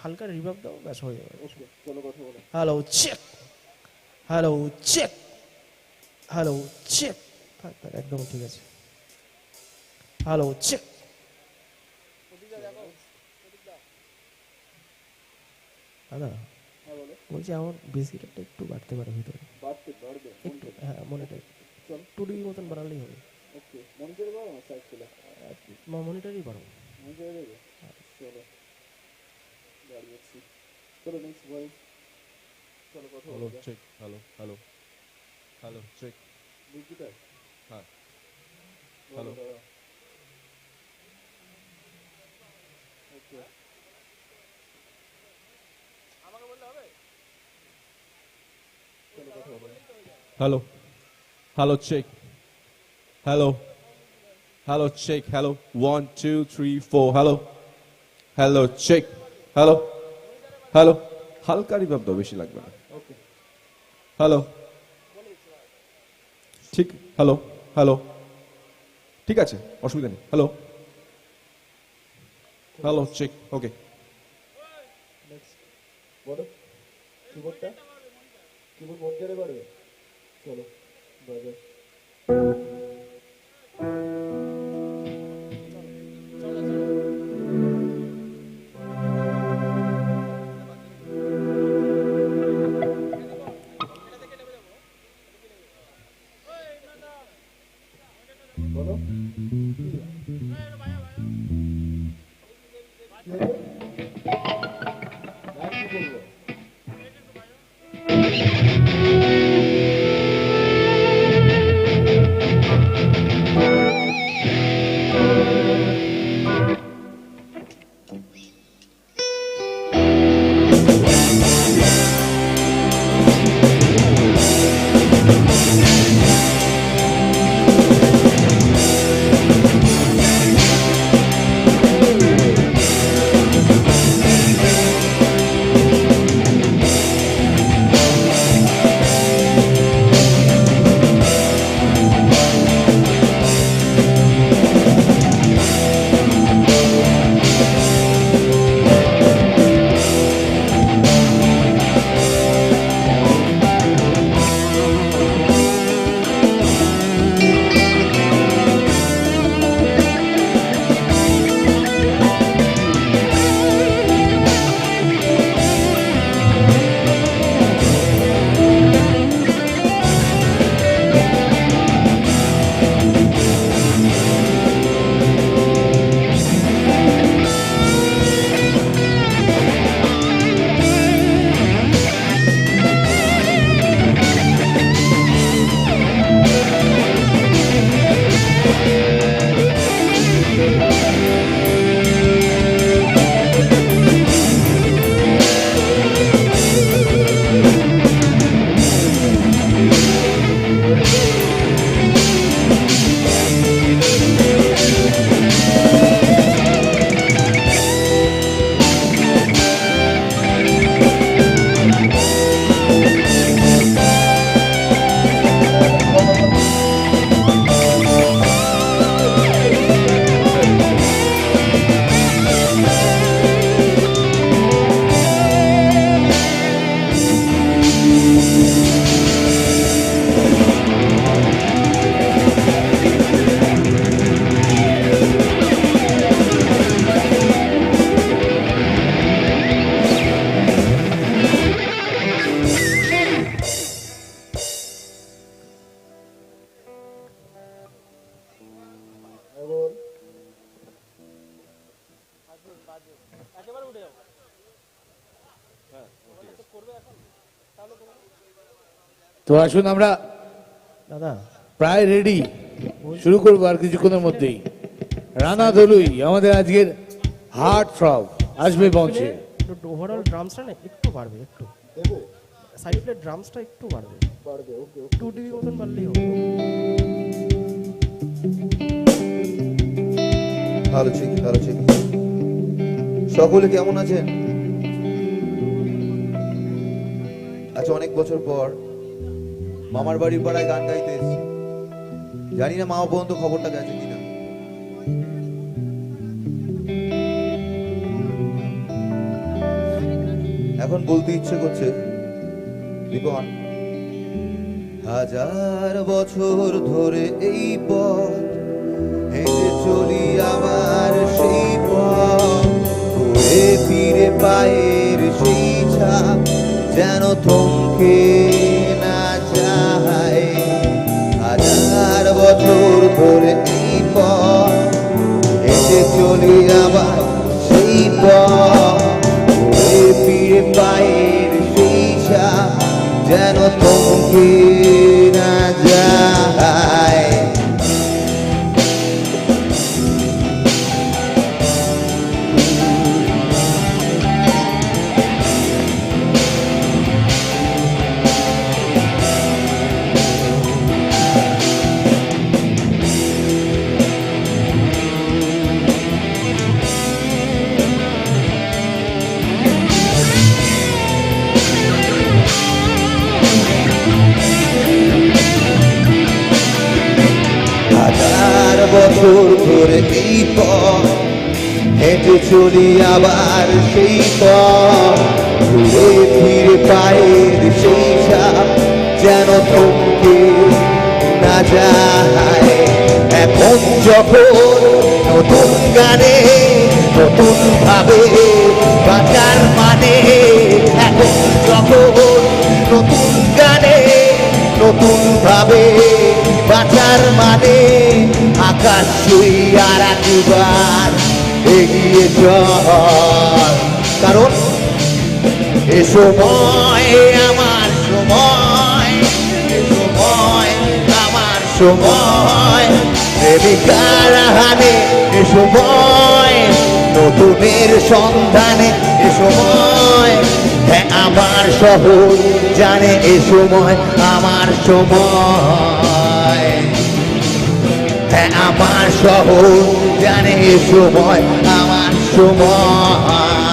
হালকা রিভার্ব দাও, ব্যাস হয়ে যাবে। ওকে, চলো কথা বলো। Hello check, hello check, hello check, একদম ঠিক আছে। Hello check. দাদা হ্যাঁ বলো। বলছি আমার বেসিকটা একটু বাড়তে পারে ভিতরে, বাড়বে একটু, হ্যাঁ মনিটর চলো 2 ডিবি মতন বাড়ালেই হবে। ওকে, মনিটরে বাড়ো না সাইড চলে? মনিটরই বাড়ো। মনিটরে দেবে? চলো বাড়িয়েছি। চলো নেক্সট ভয়েস, চলো কথা হ্যালো বলো। Check, hello hello hello check, বুঝতে হ্যাঁ হ্যালো। হ্যালো। ওকে, চলো কথা বলো। Hello hello check, hello hello check, hello 1 2 3 4, hello hello check, hello hello, হালকা রিভার্ব দাও, বেশি লাগবে না। ওকে, হ্যালো, ঠিক, হ্যালো হ্যালো, ঠিক আছে, অসুবিধা নেই। Hello hello check, okay. Next বলো। কিবোর্ডটা, কিবোর্ড মনিটরে বাড়বে। চলো বাজার। বলো কি বলবো? তো আসুন আমরা দাদা প্রায় রেডি, শুরু করবো আর কিছুক্ষণের মধ্যেই। রানা দলুই আমাদের আজকের হার্ট থ্রব আসবে মঞ্চে। ওভারঅল ড্রামসটা না একটু বাড়বে, একটু দেবো? সাইড প্লেট ড্রামসটা একটু বাড়বে, বাড়বে, ওকে 2 ডিবি মতন বাড়লেই হবে। ভালো ঠিক, ভালো ঠিক। সকলে কেমন আছেন? আচ্ছা, অনেক বছর পর মামার বাড়ির পাড়ায় গান গাইতে এসেছি। জানি না মামা পর্যন্ত খবরটা গেছে কিনা। এখন বলতে ইচ্ছে করছে দীপন, হাজার বছর ধরে এই পথ হেঁটে চলি আবার সেই পথ, ঘুরে ফিরে পায়ের সেই ছাপ যেন থমকে না যায়। হাজার বছর ধরে এই পথ হেঁটে চলি আবার সেই পথ, ঘুরে ফিরে পায়ের সেই ছাপ যেন থমকে না যায়। হাজার বছর ধরে এই পথ হেঁটে চলি আবার সেই পথ, ঘুরে ফিরে পায়ের সেই ছাপ যেন থমকে না যায়। এখন যখন নতুন গানে নতুন ভাবে বাঁচার মানে, এখন যখন নতুন গানে নতুন ভাবে বাঁচার মানে, আকাশ ছুঁই আর একবার এগিয়ে চল। কারণ এ সময় আমার সময়, এ সময় আমার সময়, প্রেমিকার হানে এ সময়, নতুনের সন্ধানে এ সময়, হ্যাঁ আমার শহর জানে এ সময় আমার সময়, হ্যাঁ আমার শহর জানে এ সময় আমার সময়।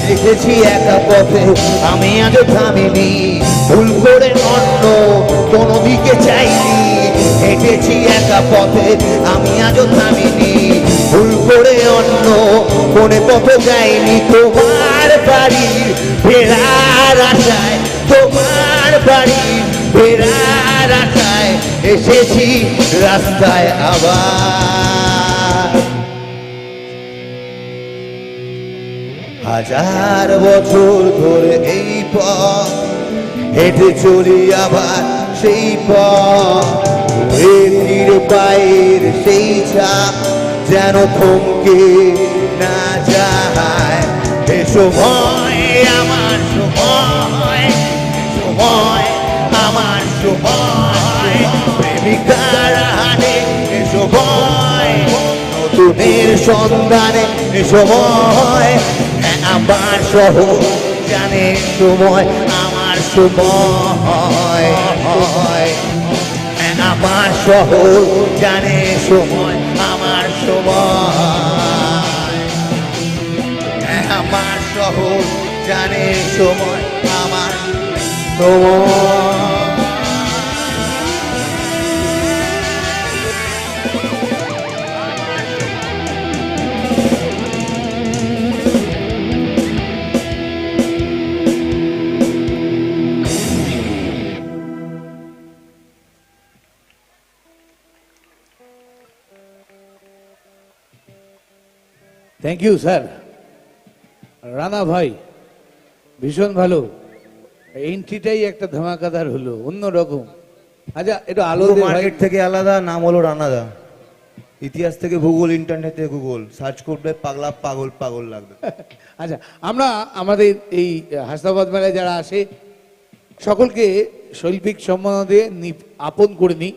দেখেছি একা পথে আমি আগে থামিনি, ভুল করে অন্য কোনো দিকে চাইনি। হেঁটেছি একা পথে আমি আজও থামিনি, ভুল করে অন্য কোনে পথে যাইনি। তোমার বাড়ি ফেরার আশায়, তোমার বাড়ি ফেরার আশায় এসেছি রাস্তায় আবার। হাজার বছর ধরে এই পথ হেঁটে চলি আবার সেই পথ, ঘুরে ফিরে পায়ের সেই ছাপ যেন থমকে না যায়। এ সময় আমার সময়, সময় আমার সময়, প্রেমিকার হানে এ সময়, নতুনের সন্ধানে এ সময়, আমার শহর জানে সময় আমার সময়, আমার শহর জানে সময় আমার সময়, আমার শহর জানে সময় আমার সময়। Thank you sir. রানা ভাই ভীষণ ভালো, এন্ট্রিটাই একটা ধামাকাদার হলো, অন্যরকম। আচ্ছা একটু আলো দে ভাই। মার্কেট থেকে আলাদা, নাম হলো রানাদা। ইতিহাস থেকে ভূগোল, ইন্টারনেট থেকে গুগল সার্চ করবে, পাগলা পাগল পাগল লাগবে। আচ্ছা আমরা আমাদের এই হাসনাবাদ মেলায় যারা আসে সকলকে শৈল্পিক সম্মাননা দিয়ে আপন করে নিই।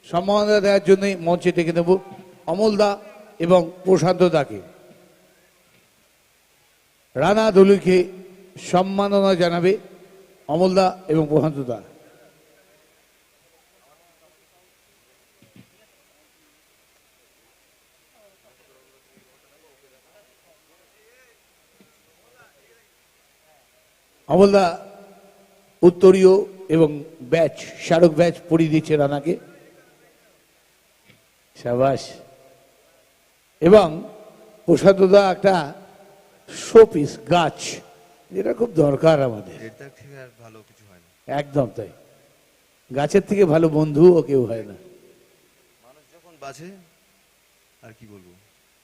সম্মাননা দেওয়ার জন্য মঞ্চে ডেকে নেব অমলদা এবং প্রশান্ত দাকে। রানা দলুকে সম্মাননা জানাবে অমলদা এবং প্রশান্ত দা। অমলদা উত্তরীয় এবং ব্যাচ স্মারক ব্যাচ পরিয়ে দিচ্ছে রানাকে, সাবাস। এবং প্রসাদদা একটা শোপিস গাছ, যেটা খুব দরকার আমাদের, এর থেকে আর ভালো কিছু হয় না। একদম তাই, গাছের থেকে ভালো বন্ধুও কেউ হয় না। মানুষ যখন বাঁচে আর কি বলবো,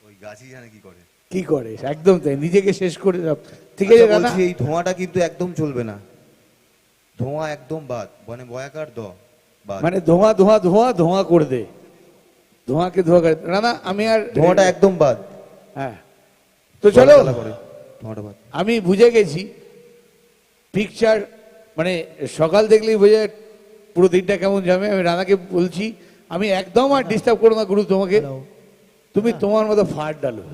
ওই গাছই জানে কি করে। কি করে, একদম তাই, নিজেকে শেষ করে দাও। ঠিক আছে আচ্ছা, রানা, বলছি, এই ধোঁয়াটা কিন্তু একদম চলবে না, ধোঁয়া একদম বাদ, মানে বয়াকার বাদ, মানে ধোঁয়া ধোঁয়া ধোঁয়া ধোঁয়া করে দে, ধোঁয়াকে ধোঁয়া করে দে। রানা আমি আর ধোঁয়াটা একদম বাদ। হ্যাঁ, তো চলো, গলা করে ধোঁয়াটা বাদ। আমি বুঝে গেছি পিকচার, মানে সকাল দেখলেই বোঝা যায় পুরো দিনটা কেমন যাবে। আমি রানাকে বলছি, আমি একদম আর ডিস্টার্ব করবো না গুরু তোমাকে, হ্যালো তুমি তোমার মতো ফাট ডালো।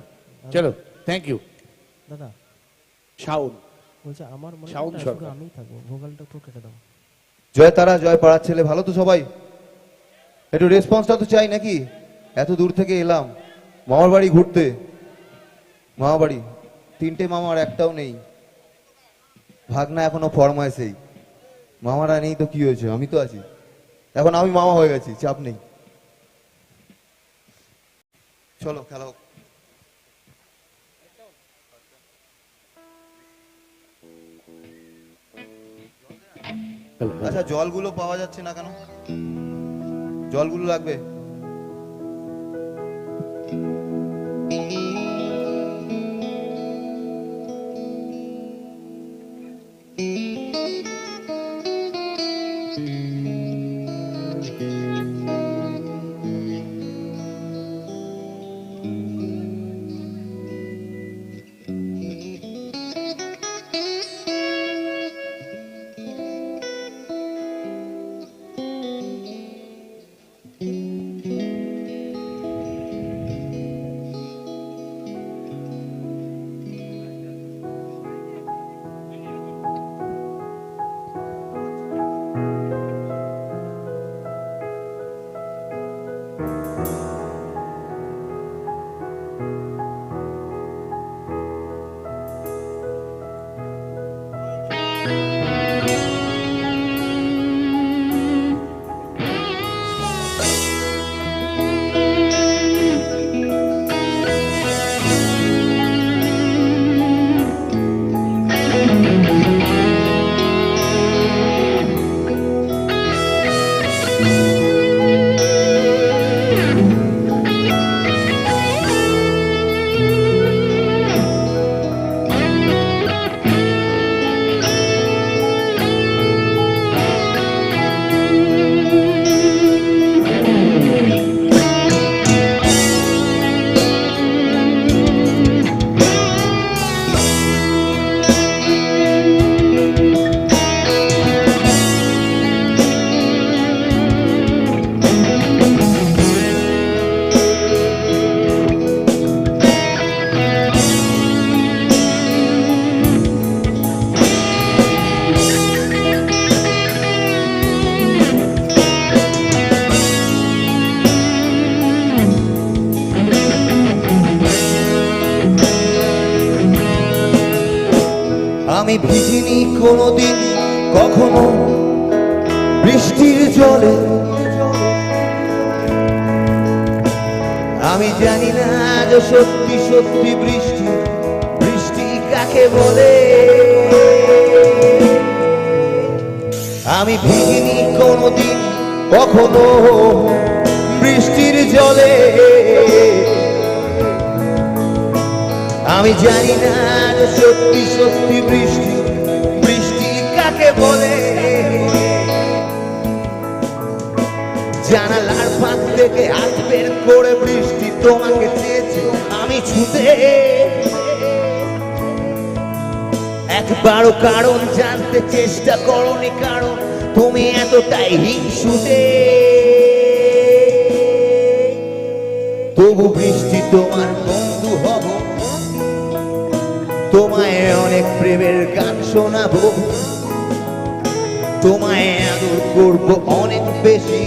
চলো, থ্যাংক ইউ। দাদা, সাউন্ড বলছে আমার মনে Sound হয় সরকার। শুধু আমিই থাকবো, ভোকালটা একটু কেটে দাও। জয় তারা, জয় পাড়ার ছেলে, ভালো তো সবাই? একটু রেসপন্সটা তো চাই নাকি? এত দূর থেকে এলাম মামার বাড়ি ঘুরতে, মামা বাড়ি 3টে মামার একটাও নেই, ভাগনা এখনো ফরমাইছেই, মামারা নেই তো কি হয়েছে, আমি তো আছি, এখন আমি মামা হয়ে গেছি, চাপ নেই। চলো খেলা হোক। আচ্ছা, জলগুলো পাওয়া যাচ্ছে না কেন? জলগুলো লাগবে। আমি ভিজিনি কোনোদিন কখনো বৃষ্টির জলে, আমি জানি না আজ সত্যি সত্যি বৃষ্টি, বৃষ্টি কাকে বলে। আমি ভিজিনি কোনোদিন কখনো বৃষ্টির জলে, আমি জানি না সত্যি সত্যি বৃষ্টি, বৃষ্টি কাকে বলে। জানালার ফাঁক থেকে হাত বের করে বৃষ্টি তোমাকে চেয়েছে আমি ছুতে, একবারও কারণ জানতে চেষ্টা করনি, কারণ তুমি এতটাই হিংসুটে। তবু বৃষ্টি তোমার বন্ধু হব, তোমায় অনেক প্রেমের গান শোনাবো, তোমায় আদর করবো অনেক বেশি,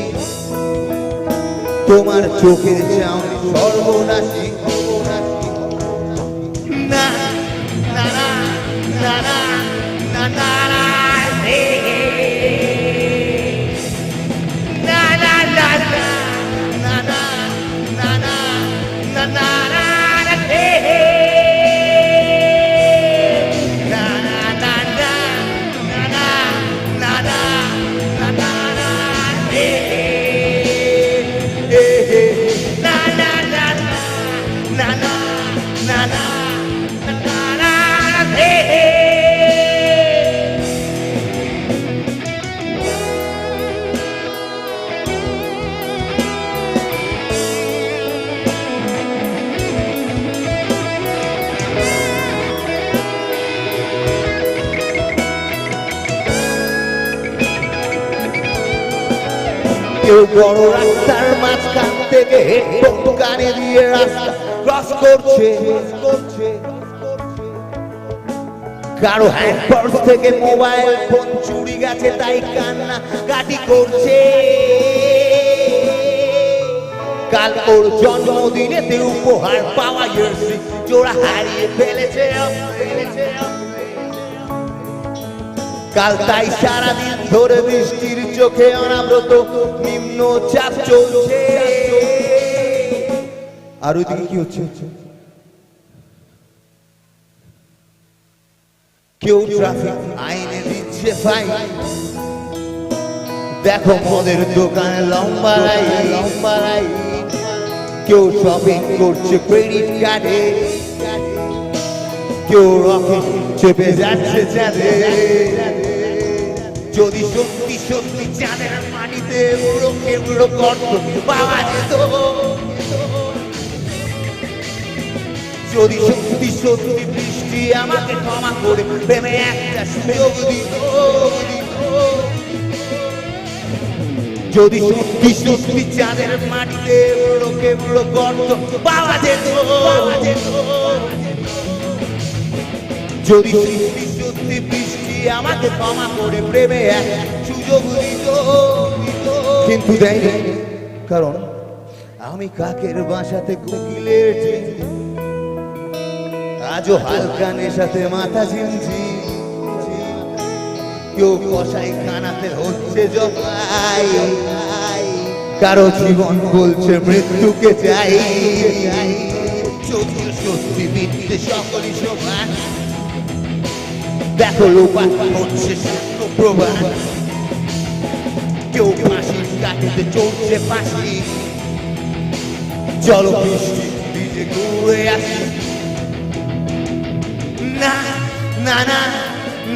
তোমার চোখের চাউনি সর্বনাশী। না না না না না না হে হে হে হে না না না না না না না না না হে হে কেউ বড় রাস্তার মাঝখান থেকে হেডফোন কানে দিয়ে রাস্তা ক্রস করছে কারো হ্যান্ড পার্স থেকে মোবাইল ফোন চুরি গেছে তাই কান্না কাটি করছে কাল ওর জন্মদিনেতে উপহার পাওয়া জার্সি জোড়া হারিয়ে ফেলেছে কাল তাই সারাদিন ধরে বৃষ্টির চোখে অনাব্রত নিম্নচাপ চলছে আর ওইদিকে কি হচ্ছে কেউ ট্রাফিক আইনে দিচ্ছে ফাইন দেখো মদের দোকানে লম্বা লাইন কেউ শপিং করছে ক্রেডিট কার্ডে কেউ রকেট চেপে যাচ্ছে চাঁদে যদি সত্যি সত্যি চাঁদের মাটিতে উড়ো কেউড়ো গর্ত পাওয়া যেত যদি সত্যি সত্যি বৃষ্টি আমাকে ক্ষমা করে প্রেমে একটা সুযোগ দিত যদি সত্যি সত্যি চাঁদের মাটিতে উড়ো কেউড়ো গর্ত পাওয়া যেত যদি সত্যি সত্যি বৃষ্টি আমাকে ক্ষমা করে প্রেমে এক সুযোগ দিত কিন্তু দেয়নি কারণ আমি কাকের বাসাতে কোকিলের চিঠি আজও হালকা নেশাতে মাথা ঝিমঝি কেউ কষাই খানাতে হচ্ছে জবাই কারো জীবন বলছে মৃত্যুকে চাই যদিও সত্যি মিথ্যে সকলই সমান দেখো লোপা হচ্ছে সত্য প্রমাণ কেউ ফাঁসির কাটিতে চলছে ফাঁসি চলো বৃষ্টি ভিজে ঘুরে আসি না না না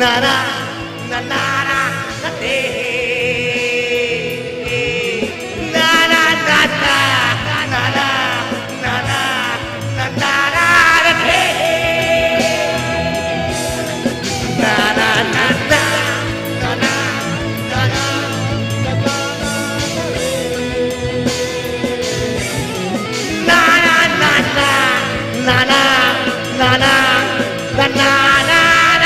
না না না না না না রে না না না না না না না না না না না রে na na na na na na na na na na na na na na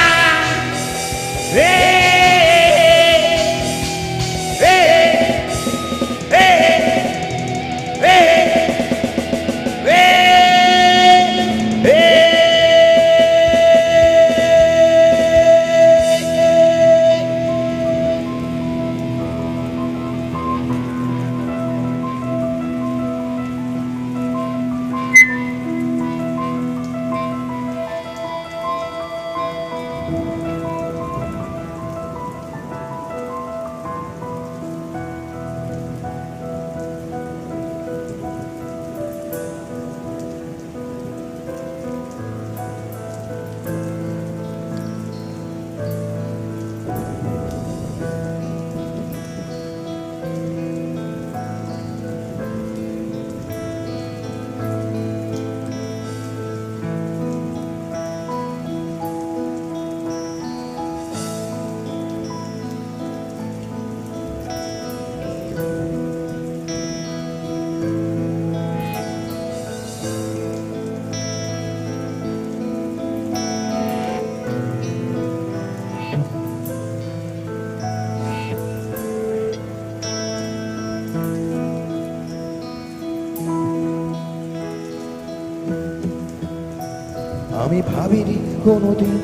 আমি ভাবিনি কোনোদিন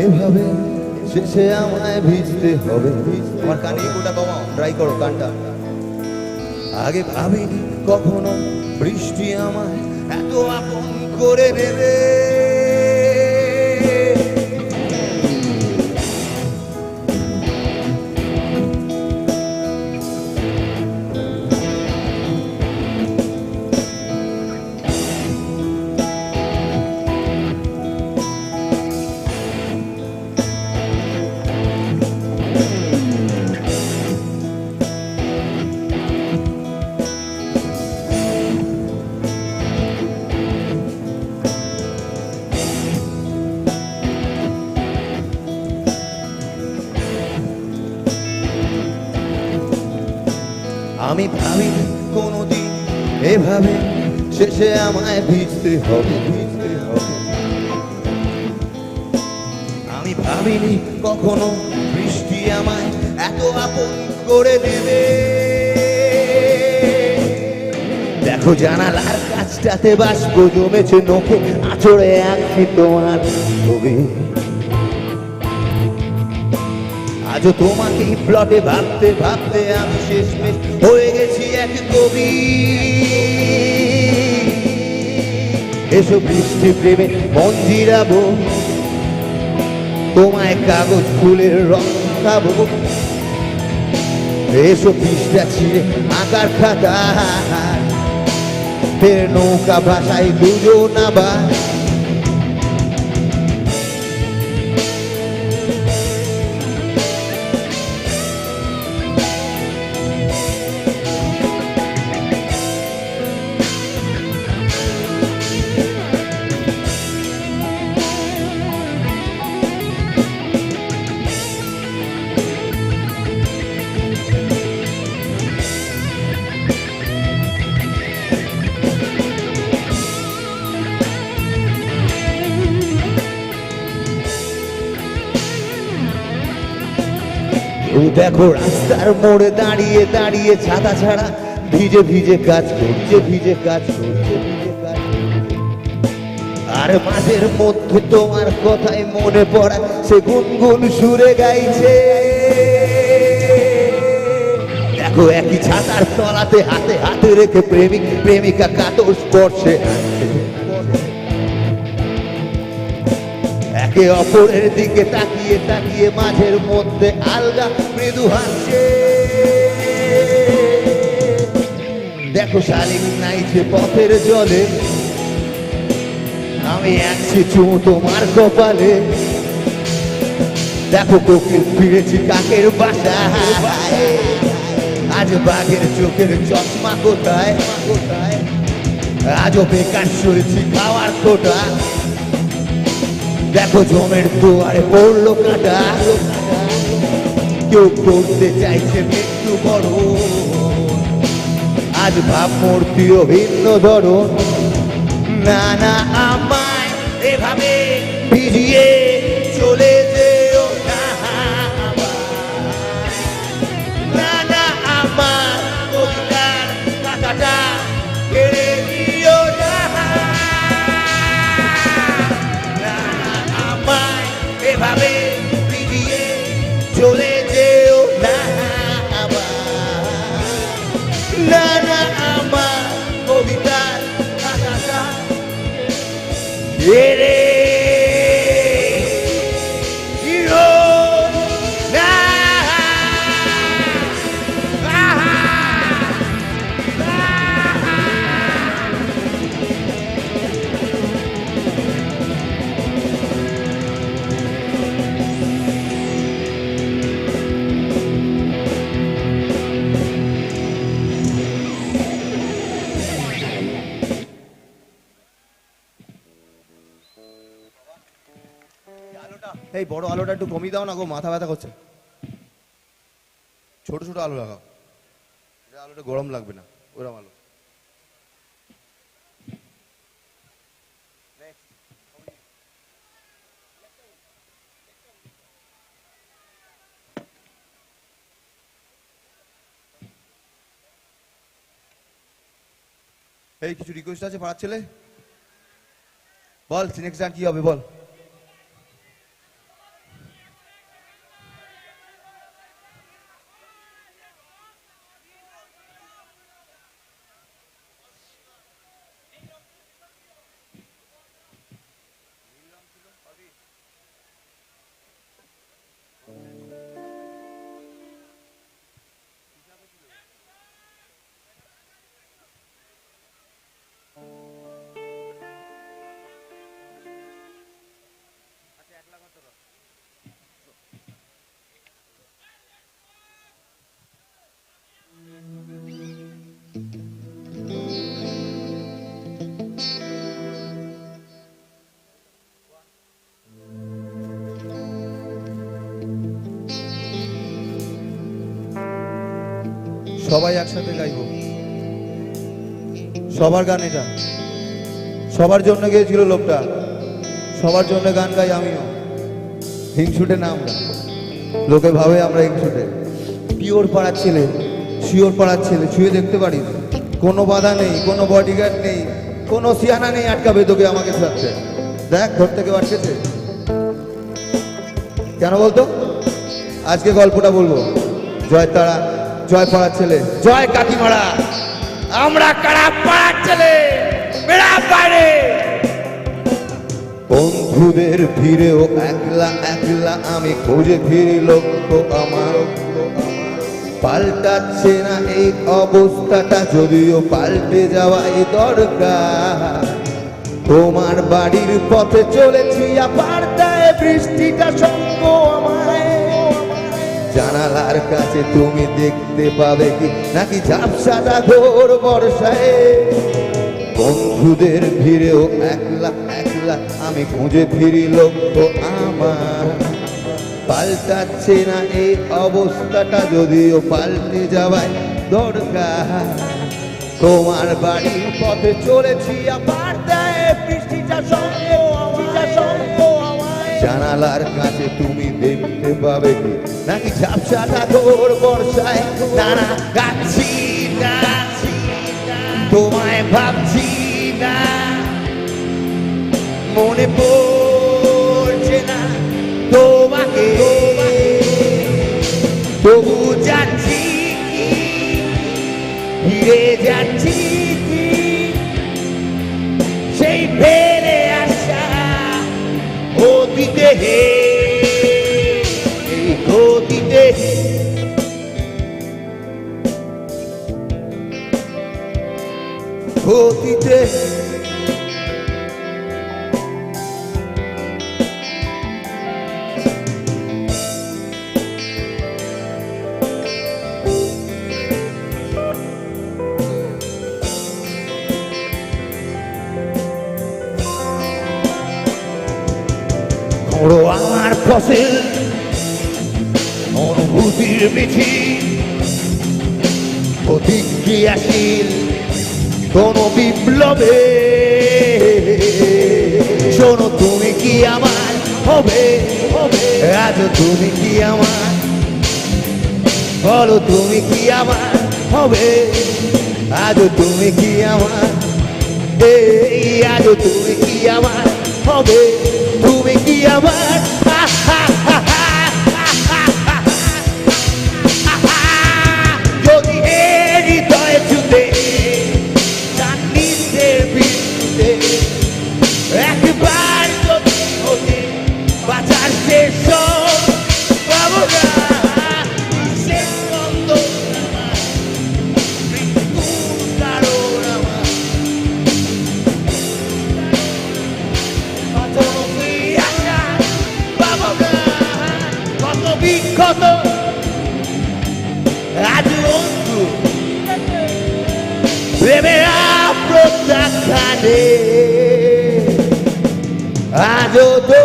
এভাবে শেষে আমায় ভিজতে হবে। আমার কানে গোটা কমাও, ট্রাই করো গানটা। আগে ভাবিনি কখনো বৃষ্টি আমায় এত আপন করে নেবে। আমি ভাবিনি কোনোদিন এভাবে শেষে আমায় ভিজতে হবে, ভিজতে হবে। আমি ভাবিনি কখনো বৃষ্টি আমায় এত আপন করে দেবে। দেখো জানালার কাছটাতে বাষ্প জমেছে নোখে, আঁচড়ে আঁকছি তোমার ছবি। আজও তোমাকে প্লটে ভাবতে ভাবতে আমি শেষমেশ হয়ে গেছি এক কবি। এসো বৃষ্টি প্রেমে মন জিরাবো, তোমায় কাগজ ফুলের রং খাবো। এসো পৃষ্ঠা ছিঁড়ে আঁকার খাতা, ফের নৌকা ভাষায় দুজন আবার। দেখো রাস্তার মোড়ে দাঁড়িয়ে দাঁড়িয়ে ছাতা ছাড়া ভিজে ভিজে কাজ করছে, ভিজে কাজ করছে, ভিজে কাজ করছে। আর মাঝের মধ্যে তোমার কথাই মনে পড়া সে গুনগুন সুরে গাইছে। দেখো একই ছাতার তলাতে হাতে হাতে রেখে প্রেমিক প্রেমিকা কাতর স্পর্শে একে অপরের দিকে তাকিয়ে তাকিয়ে মাঝের মধ্যে আলগা মৃদু হাসছে। দেখো শালিক নাইছে পথের জলে, আমি আঁকছি চুমু তোমার কপালে। দেখো কোকিল ফিরেছি কাকের বাসায়, আজ বাঘের চোখের চশমা কোথায়, কোথায় আজও বেকার সরেছি খাওয়ার কোটা। দেখো জমের দুয়ারে পড়লো কাটা, কেউ করতে চাইছে মৃত্যু বড়। আজ ভাব মূর্তিও ভিন্ন ধরন। না না আমায় এভাবে ভিজিয়ে চলে যেও না, না না আমার কবিতার কাঁটাটা কেড়ে দিও না, না না আমায় এভাবে ভিজিয়ে চলে যেও না, না না আমার কবিতার কাঁটাটা কেড়ে দিও না। এই বড় আলোটা একটু কমিয়ে দাও না গো, মাথা ব্যথা করছে। ছোট ছোট আলো লাগাও, আলোটা গরম লাগবে না ওরম আলো। এই কিছু রিকোয়েস্ট আছে পাড়ার ছেলে? বল নেক্সট গান কি হবে বল। সবাই একসাথে গাইব, সবার গান এটা, সবার জন্য গিয়েছিল লোকটা, সবার জন্য গান গাই আমিও। হিংসুটে না আমরা, লোকে ভাবে আমরা হিংসুটে। পিওর পাড়ার ছেলে, শিওর পাড়ার ছেলে, ছুঁয়ে দেখতে পারি, কোনো বাধা নেই, কোনো বডিগার্ড নেই, কোনো সিয়ানা নেই আটকাবে তোকে আমাকে সাথে। দেখ ঘর থেকে আটকেছে কেন বলতো? আজকে গল্পটা বলবো। জয় তারা, জয় পাড়ার ছেলে, জয় কাকিমারা, আমরা কারা পাড়ার ছেলে, বেড়া বাইরে। বন্ধুদের ভিড়েও একলা একলা আমি খুঁজে ফিরি লক্ষ্য আমার, পাল্টাচ্ছে না এই অবস্থাটা, যদিও পাল্টে যাওয়াই দরকার। তোমার বাড়ির পথে চলেছি, আবার দেয় বৃষ্টিটা সঙ্গ আমায়। জানালার কাছে তুমি দেখতে পাবে কি নাকি ঝাপসাটা ঘোর বর্ষায়। বন্ধুদের ভিড়েও একলা একলা আমি খুঁজে ফিরি লক্ষ্য আমার, পাল্টাচ্ছে না এই অবস্থাটা, যদিও পাল্টে যাওয়াই দরকার। তোমার বাড়ির পথে চলেছি, আবার দেয় বৃষ্টিটা সঙ্গ আমায়। জানালার কাছে তুমি দেখতে পাবে কি নাকি ঝাপসাটা ঘোর বর্ষায়। নানা গাচ্ছি না, তোমায় ভাবছি না, মনে পড়ছে না তোমাকে, তবু যাচ্ছি কি, ফিরে যাচ্ছি কি, সেই ফেলে আসা অতীতে, এই অতীতে। অতীতে আমার ফসল অনুভূতির মিছিল, প্রতিক্রিয়াশীল কোন বিপ্লবে। শোনো তুমি কি আমার হবে, আজ তুমি কি আমার, বলো তুমি কি আমার হবে, আজ তুমি কি আমার, এই আজ তুমি কি আমার হবে, তুমি কি আমার। যদি হৃদয় ছুটে জানিসের বিরুদ্ধে একবার যদি হতে বাঁচার শেষ পাবো না, শেষ বন্ধ আমার মৃত্যুর কারণ আমার। কত বিক্ষত আজ বন্ধু প্রেমের প্রত্যাখ্যানে, আজও তো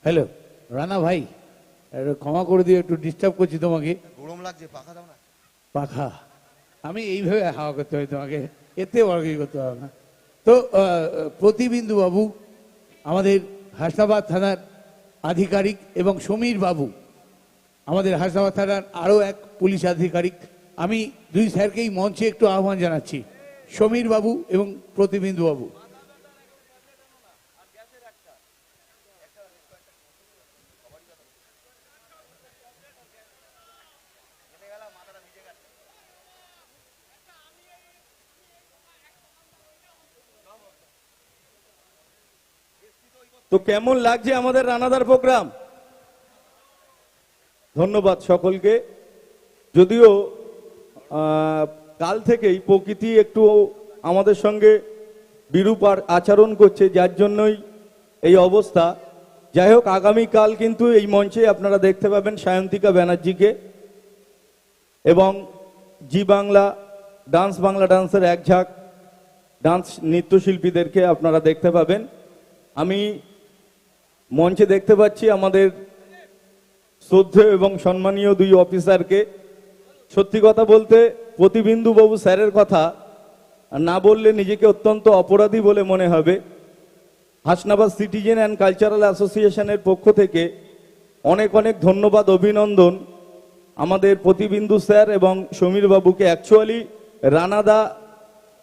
হ্যালো রানা ভাই, একটু ক্ষমা করে দিও, একটু ডিস্টার্ব করছি তোমাকে। গরম লাগছে, পাখা দাও না। পাখা আমি এইভাবে হাওয়া করতে হয় তোমাকে, এতে বড় কিছু করতে হবে না। তো প্রতিবিন্দু বাবু আমাদের হাসনাবাদ থানার আধিকারিক এবং সমীর বাবু আমাদের হাসনাবাদ থানার আরও এক পুলিশ আধিকারিক, আমি দুই স্যারকেই মঞ্চে একটু আহ্বান জানাচ্ছি, সমীর বাবু এবং প্রতিবিন্দু বাবু। তো কেমন লাগছে আমাদের রানাদার প্রোগ্রাম? ধন্যবাদ সকলকে। যদিও কাল থেকেই প্রকৃতি একটু আমাদের সঙ্গে বিরূপ আচরণ করছে, যার জন্যই এই অবস্থা। যাই হোক, আগামীকাল কিন্তু এই মঞ্চে আপনারা দেখতে পাবেন সায়ন্তিকা ব্যানার্জিকে এবং জি বাংলা ডান্সের এক ঝাঁক ডান্স নৃত্যশিল্পীদেরকে আপনারা দেখতে পাবেন। আমি মঞ্চে দেখতে পাচ্ছি আমাদের শ্রদ্ধেয় এবং সম্মানীয় দুই অফিসারকে। সত্যি কথা বলতে প্রতিবিন্দু বাবু স্যারের কথা না বললে নিজেকে অত্যন্ত অপরাধী বলে মনে হবে। হাসনাবাদ সিটিজেন অ্যান্ড কালচারাল অ্যাসোসিয়েশনের পক্ষ থেকে অনেক অনেক ধন্যবাদ, অভিনন্দন আমাদের প্রতিবিন্দু স্যার এবং সমীর বাবুকে। অ্যাকচুয়ালি রানাদা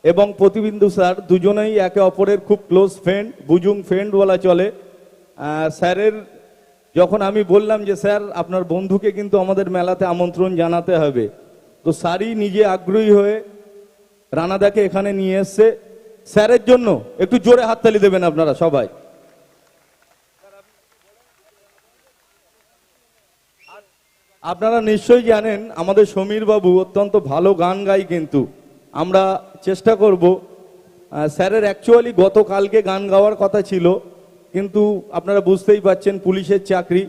এবং প্রতিবিন্দু স্যার দুজনেই একে অপরের খুব ক্লোজ ফ্রেন্ড, বুজুং ফ্রেন্ড বলা চলে। স্যারের যখন আমি বললাম যে স্যার আপনার বন্ধুকে কিন্তু আমাদের মেলাতে আমন্ত্রণ জানাতে হবে, তো স্যারই নিজে আগ্রহী হয়ে রানাদাকে এখানে নিয়ে এসছে। স্যারের জন্য একটু জোরে হাততালি দেবেন আপনারা সবাই। আপনারা নিশ্চয়ই জানেন আমাদের সমীর বাবু অত্যন্ত ভালো গান গায়, কিন্তু আমরা চেষ্টা করব। স্যারের অ্যাকচুয়ালি গতকালকে গান গাওয়ার কথা ছিল, কিন্তু আপনারা বুঝতেই পাচ্ছেন পুলিশের চাকরি,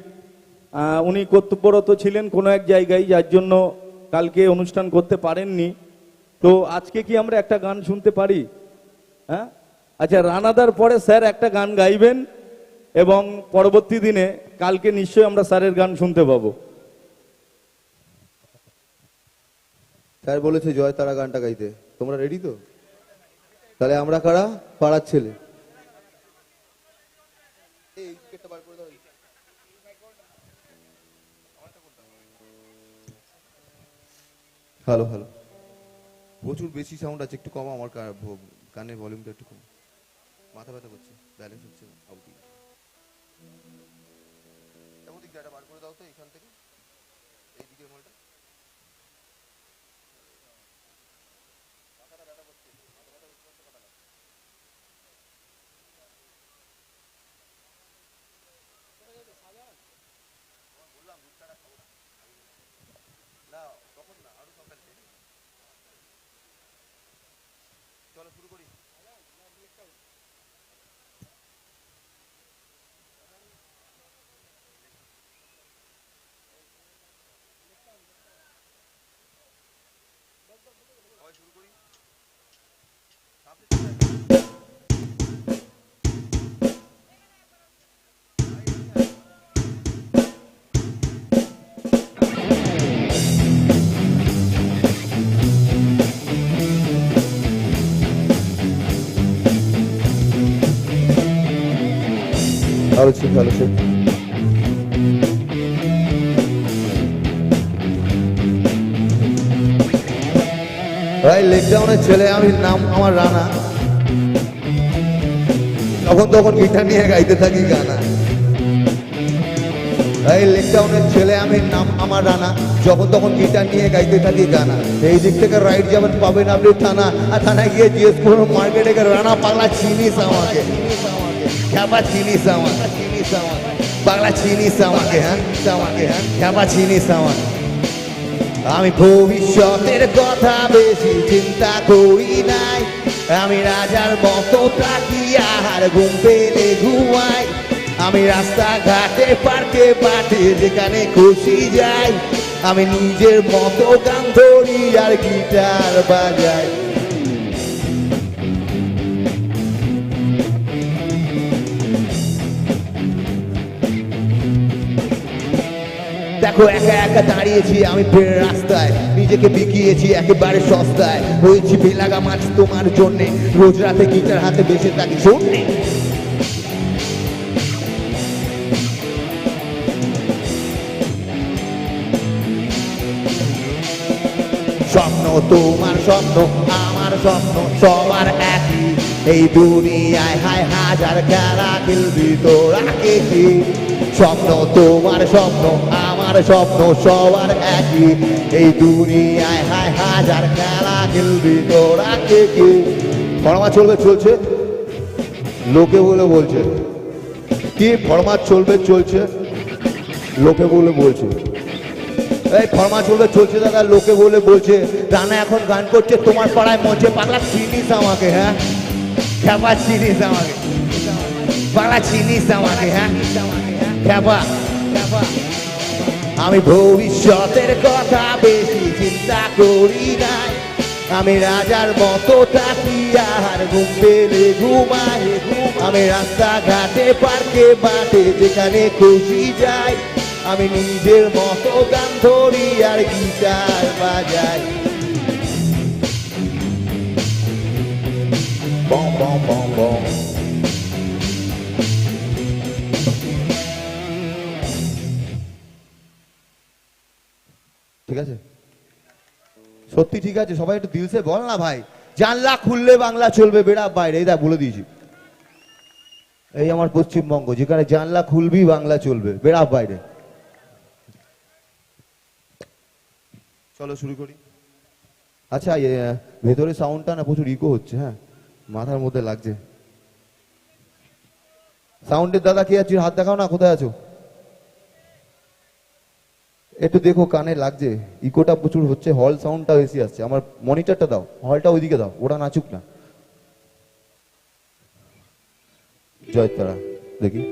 উনি কর্তব্যরত ছিলেন কোনো এক জায়গায়, যার জন্য কালকে অনুষ্ঠান করতে পারেননি। তো আজকে কি আমরা একটা গান শুনতে পারি? হ্যাঁ, আচ্ছা, রানাদার পরে স্যার একটা গান গাইবেন এবং পরবর্তী দিনে কালকে নিশ্চয়ই আমরা স্যারের গান শুনতে পাবো। স্যার বলেছে জয় তারা গানটা গাইতে, তোমরা রেডি তো? তাহলে আমরা কারা? পাড়ার ছেলে। হ্যালো হ্যালো, প্রচুর বেশি সাউন্ড আছে, একটু কম। আমার কানে ভলিউমটা একটু কম, মাথা ব্যথা করছে, ব্যালেন্স হচ্ছে না। ডাটা বার করে দাও তো এখান থেকে, এই ভিডিও মালটা। চলো শুরু করি। শুরু করি। ভালো ছিল, ভালো ছিল। ভাই লেকডাউনের ছেলে আমি, নাম আমার রানা। তখন তখন গিটার নিয়ে গাইতে থাকি গানা। এই লেকডাউনের ছেলে আমি, নাম আমার রানা। যখন তখন গিটার নিয়ে গাইতে থাকি গানা। এই দিক থেকে রাইট যাবেন, পাবেন আপনি থানা। আর থানায় গিয়ে জিজ্ঞেস করুন মার্কেটে রানা পাগলা চিনিস আমাকে, খ্যাপা চিনিস আমাকে, পাগলা চিনিস আমাকে, হ্যাঁ আমাকে, হ্যাঁ খ্যাপা চিনিস আমাকে। আমি ভবিষ্যতের কথা বেশি চিন্তা করি নাই, আমি রাজার মতো থাকি আর ঘুম পেলে ঘুমাই। আমি রাস্তাঘাটে পার্কে বাটে যেখানে খুশি যাই, আমি নিজের মতো গান ধরি আর গিটার বাজাই। দেখো একা একা দাঁড়িয়েছি আমি ফের রাস্তায়, নিজেকে বিকিয়েছি একেবারে সস্তায়। হয়েছি বেলাগা মাছ তোমার জন্যে, রোজ রাতে গিটার হাতে বেঁচে থাকি শোনে। স্বপ্ন তোমার স্বপ্ন আমার স্বপ্ন সবার একই, এই দুনিয়ায় হায় হাজার খেলা খেলবি তোরা কে কি। স্বপ্ন তোমার স্বপ্ন আমার স্বপ্ন সবার একই, এই দুনিয়ায় হায় হাজার খেলা খেলবি তোরা কে কি। ফরমাস চলবে, চলছে, লোকে বলে বলছে কি ফরমাস চলবে, চলছে, লোকে বলে বলছে। এই ফরমা চলছে দাদা, লোকে বলে বলছে রানা এখন গান করছে তোমার পাড়ায় মঞ্চে, পাগলা চিনিস আমাকে? হ্যাঁ খ্যাপা চিনিস আমাকে? পাগলা চিনিস আমাকে? হ্যাঁ খ্যাপা। আমি ভবিষ্যতের কথা বেশি চিন্তা করি নাই, আমি রাজার মতো থাকি আর ঘুম পেলে ঘুমাই। আমি রাস্তাঘাটে পার্কে বাটে যেখানে খুশি যাই, আমি নিজের মতো গান ধরি আর গিটার বাজাই। বম বম বম বম। ঠিক আছে, সত্যি ঠিক আছে, সবাই একটু দিলসে বল না ভাই। জানলা খুললে বাংলা চলবে, বেড়া বাইরে, এই দেখ বলে দিয়েছি। এই আমার পশ্চিমবঙ্গ, যেখানে জানলা খুলবি বাংলা চলবে, বেড়া বাইরে। চলো শুরু করি। আচ্ছা ভেতরে সাউন্ডটা না প্রচুর ইকো হচ্ছে, হ্যাঁ মাথার মধ্যে লাগছে। সাউন্ডের দাদা কে আছিস, হাত দেখাও না, কোথায় আছো? একটু দেখো, কানে লাগছে, ইকোটা প্রচুর হচ্ছে, হল সাউন্ডটা বেশি আসছে। আমার মনিটরটা দাও, হলটা ওইদিকে দাও, ওরা নাচুক না। জয় তারা, দেখি।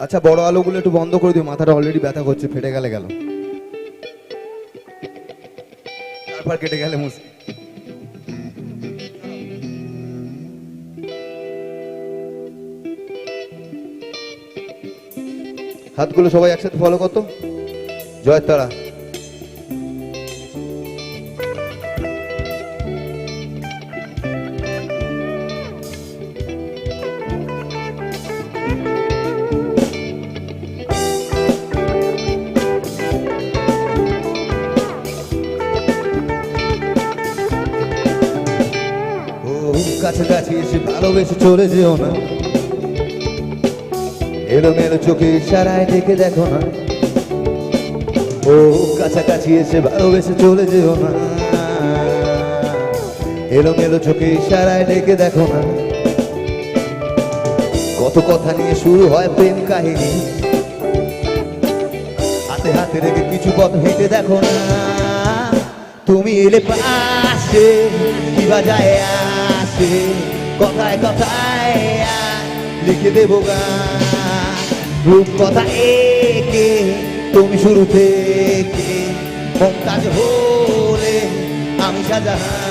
আচ্ছা বড় আলোগুলো একটু বন্ধ করে দিও, মাথাটা অলরেডি ব্যথা করছে, ফেটে গেলে গেল, তারপর কেটে গেলে মুশকিল। হাতগুলো সবাই একসাথে ফলো করতো। জয় তারা। কাছাকাছি এসে ভালোবেসে চলে যেও না, এলোমেলো চোখে ইশারায় ডেকে দেখো না। ও কাছাকাছি এসে ভালোবেসে চলে যেও না, এলোমেলো চোখে ইশারায় ডেকে দেখো না। কত কথা নিয়ে শুরু হয় প্রেম কাহিনী, হাতে হাতে রেখে কিছু পথ হেঁটে দেখো না। তুমি এলে পাশে কি বাজায় আসে, কথায় কথায় লিখে দেবো গান, রূপ কথা একে তুমি শুরু থেকে, মমতাজ হলে আমি শাহজাহান।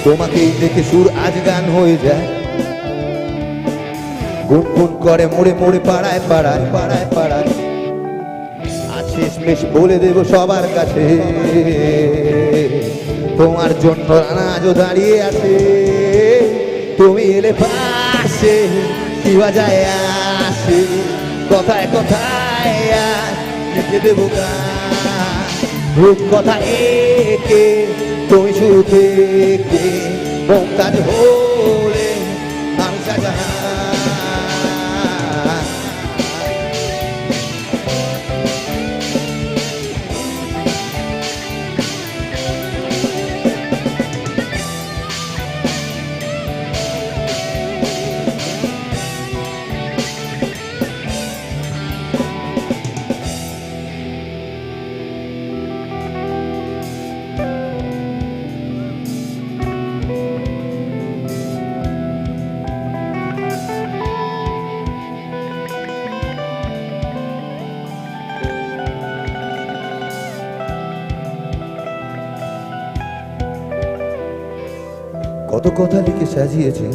তোমাকেই দেখে সুর আজ গান হয়ে যায়, গুনগুন করে মোড়ে মোড়ে পাড়ায় পাড়ায় পাড়ায় পাড়ায়, আজ শেষমেশ বলে দেব সবার কাছে, তোমার জন্য আজও দাঁড়িয়ে আছে। তুমি এলে পাশে কি বাজায় আসে, কথায় কথায় লিখে দেবো গান, রূপ কথা একে তুমি শুরু থেকে, মমতাজ হলে আমি শাহজাহান। কত কথা লিখে সাজিয়েছে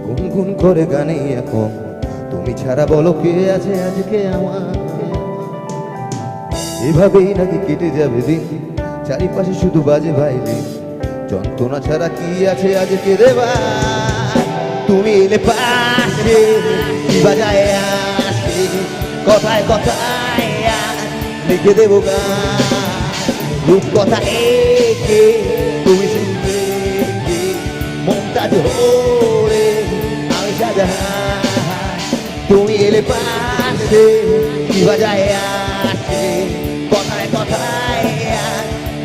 গুনগুন করে গানে এখন তুমি ছাড়া বলো কে আছে আজকে আমার এভাবেই নাকি কেটে যাবে দিন চারিপাশে শুধু বাজে ভাইলিন যন্ত্রণা ছাড়া কি আছে আজকে দেবা তুমি এলে পাশে কি বাজায় আসে কথায় কথায় লিখে দেবো গান রূপ কথা একে তুমি শুনবে মমতাজ হরে আমি সাজা তুমি এলে পাশে কি বাজায় আসে কথায় কথায়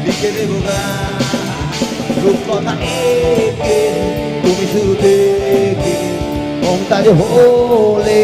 লিখে দেবো গান রূপ কথা একে তুমি শুরু থেকে মমতাজ হলে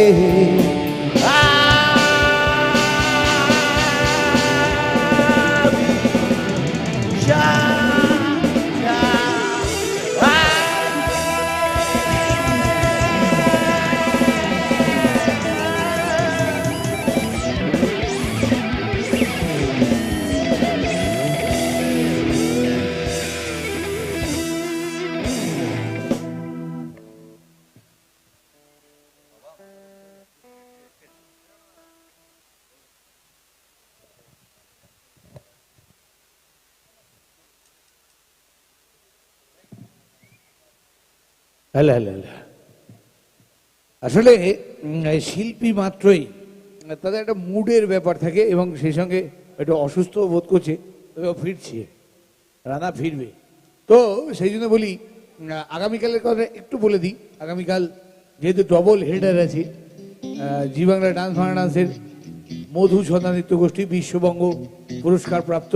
হ্যালো হ্যালো হ্যালো আসলে শিল্পী মাত্রই তাদের একটা মুডের ব্যাপার থাকে এবং সেই সঙ্গে একটু অসুস্থ বোধ করছে তবে ফিরছে রানা ফিরবে তো সেই জন্য বলি আগামীকালের কথা একটু বলে দিই আগামীকাল যেহেতু ডবল হেডার আছে জি বাংলা ডান্স বাংলা ডান্সের মধু ছন্দা নৃত্য গোষ্ঠী বিশ্ববঙ্গ পুরস্কার প্রাপ্ত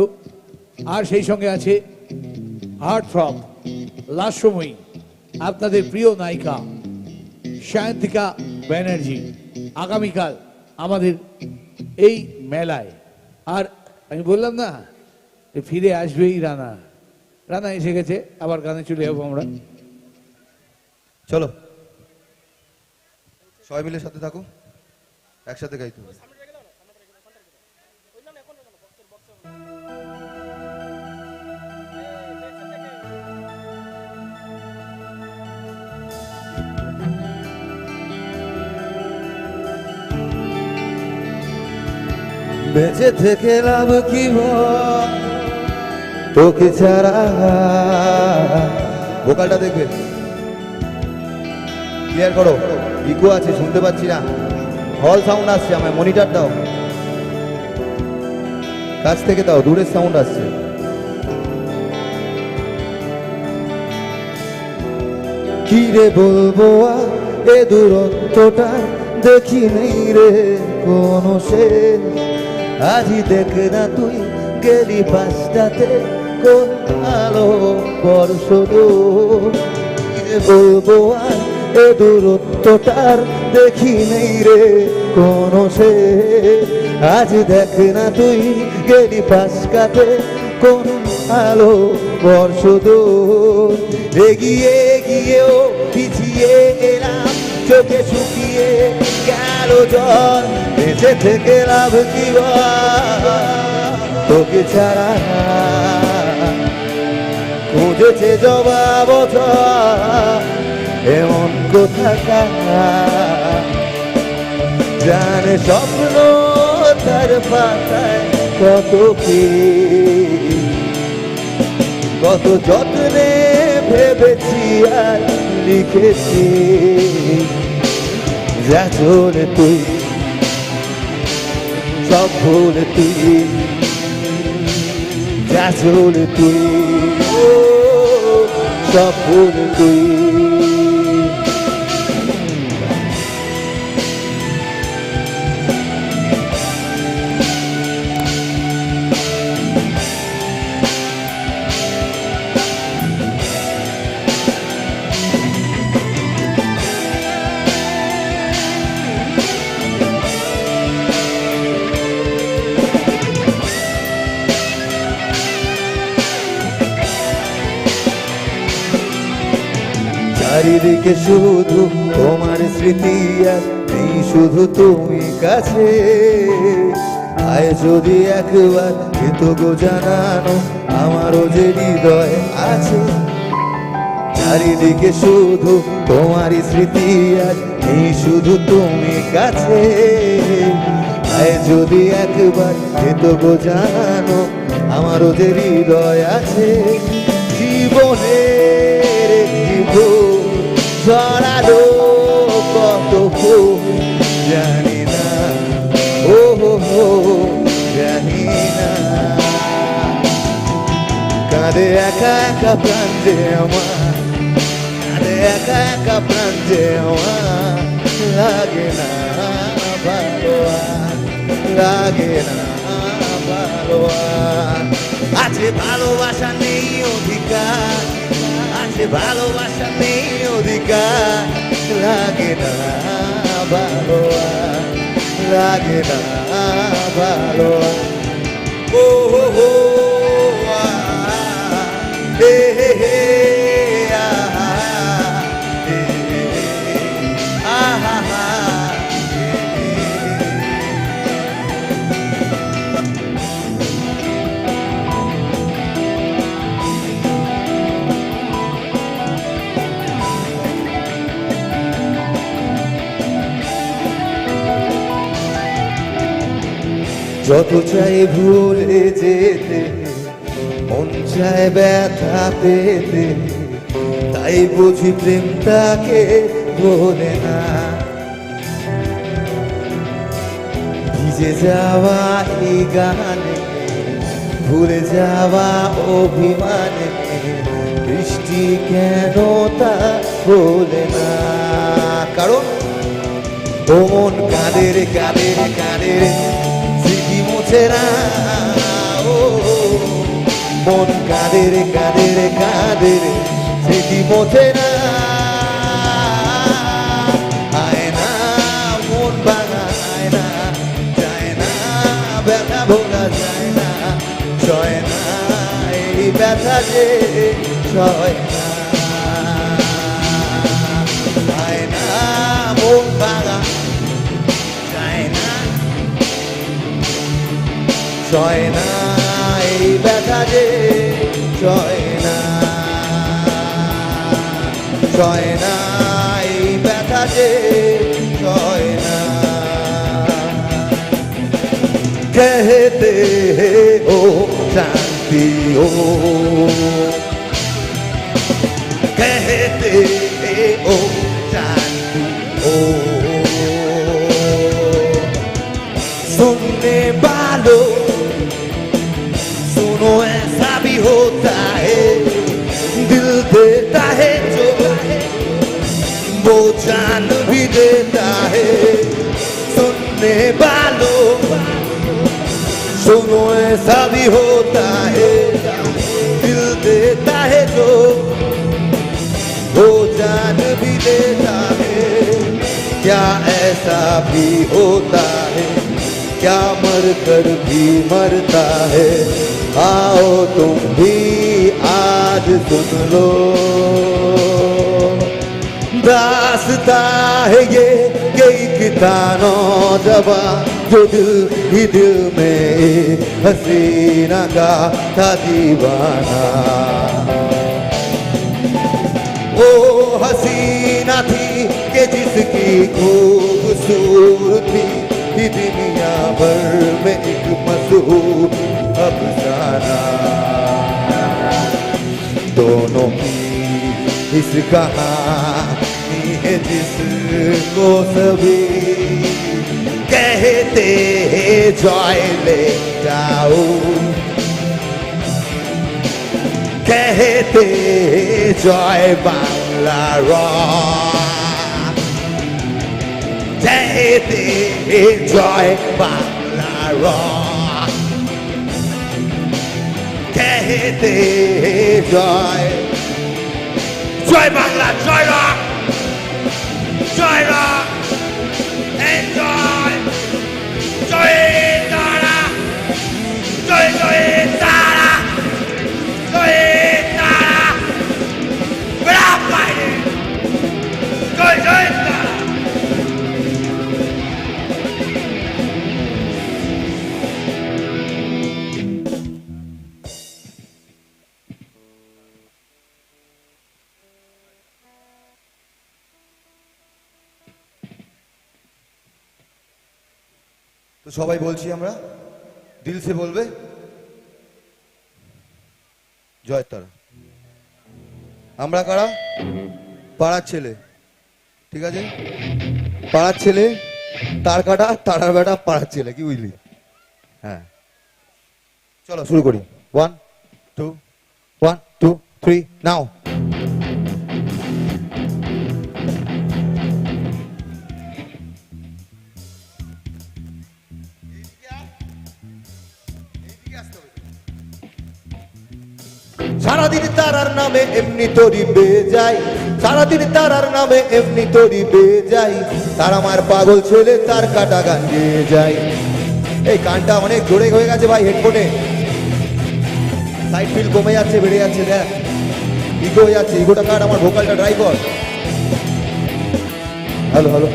আর সেই সঙ্গে আছে হার্ট থ্রব লাস্যময়ী আপনাদের প্রিয় নায়িকা সায়ন্তিকা ব্যানার্জি আগামীকাল আমাদের এই মেলায় আর আমি বললাম না ফিরে আসবেই রানা রানা এসে গেছে আবার গানে চলে যাবো আমরা চলো সবাই মিলে সাথে থাকো একসাথে গাইতে হবে বেঁচে থেকে লাভ কি তোকে ছাড়া ভোকালটা দেখবে ক্লিয়ার করো ইকো আছে শুনতে পাচ্ছি না হল সাউন্ড আসছে আমায় মনিটর দাও কাছ থেকে দাও দূরের সাউন্ড আসছে কি রে বলবো আর এ দূরত্বটা দেখি নেই রে কোনো শেষ আজই দেখ না তুই গেলি পাঁচটাতে কোন আলো বর্ষ বলবো আর এ দূরত্বটার দেখি নেই রে কোনো সে আজ দেখ না তুই গেলি পাঁচটাতে কোন আলো বর্ষ এগিয়ে গিয়েও পিছিয়ে এলাম চোখে শুকিয়ে গেল জল বেঁচে থেকে লাভ কি তোকে ছাড়া খুঁজেছে জবাব এমন কোথাকার জানে স্বপ্ন তার পাতায় কত কি কত যত্নে ভেবেছি আর লিখেছি যা চলে তুই সব ভুলে তুই যা চলে তুই সব ভুলে তুই চারিদিকে শুধু তোমার স্মৃতি আর নেই শুধু তুমি কাছে আয় যদি একবার কৃতজ্ঞ জানানো আমারও যে হৃদয় আছে চারিদিকে শুধু তোমারই স্মৃতি আজ নেই শুধু তুমি কাছে তাই যদি একবার যেত গো জানো আমারও যে হৃদয় আছে জীবনের একটি ভুল জড়ালো কত ফুল জানি না ও হো জানি না কাঁদে একা একা প্রাণ যে আমার কাঁদে একা একা প্রাণ যে আমার লাগে না ভালো আর লাগে না ভালো আর আছে ভালোবাসা নেই অধিকার আছে ভালোবাসা নেই অধিকার লাগে না ভালো আর লাগে না ভালো আর ও হো হো হে হে হে আহা হে হে আহা যত চাই ভুলে যেতে মন চায় ব্যথা পেতে তাই বুঝি প্রেমটাকে ভোলে না ভিজে যাওয়া এই গানে ভুলে যাওয়া অভিমানে বৃষ্টি কেন তা বলে না কারণ ও মন কাঁদের কাঁদের কাঁদের স্মৃতি মুছে না ও মন কাঁদের কাঁদের কাঁদের স্মৃতি মোছে না আয় না মন ভাঙা আয় না যায় না ব্যথা ভোলা যায় না সয় না এই ব্যথা যে সয় না আয় না মন ভাঙা যায় না সয় না এই ব্যথা যে সয় না সয় না এই ব্যথা যে সয় না कहते हो शांति हो कहते हो शांति हो सुनने वालों सुनो ऐसा भी होता है दिल देता है जो वो जान भी देता है सुनने वालों सुनो ऐसा भी होता है दिल देता है जो वो जान भी देता है क्या ऐसा भी होता है क्या मर कर भी मरता है आओ तुम भी आज सुन लो दास्ता है ये एक नौजवान जो दिल ही दिल में हसीना का था दीवाना वो हसीना थी कि जिसकी खूबसूरती थी दुनिया भर में एक मशहूर अफसाना दोनों की इस कहानी है जिसको सभी कहते हैं जॉय ले जाओ कहते हैं जॉय बांग्ला रॉक कहते हैं जॉय बांग्ला रॉक कहते हैं Joy Joy Bangla Joy rock Joy rock enjoy joy tara joy joy tara joy tara berapa ini joy joy tara তো সবাই বলছি আমরা, দিল সে বলবে জয়ের তারা। আমরা কারা? পাড়ার ছেলে, ঠিক আছে? পাড়ার ছেলে, তার কাটা, তারার বেটা, পাড়ার ছেলে, কি বুঝলি? হ্যাঁ, চলো শুরু করি। 1 2 1 2 3 নাও। সারাদিন তারার নামে এমনি তরি বেয়ে যায়, সারাদিন তারার নামে এমনি তরি বেয়ে যায়, তার আমার পাগল ছেলে তার কাটা গান গেয়ে যায়। এই গানটা অনেক জোরে হয়ে গেছে ভাই, হেডফোনে লাইট ফিল কমে যাচ্ছে, বেড়ে যাচ্ছে, দেখ ইগো হয়ে যাচ্ছে, ইগোটা কাট, আমার ভোকালটা ড্রাই কর। Hello hello.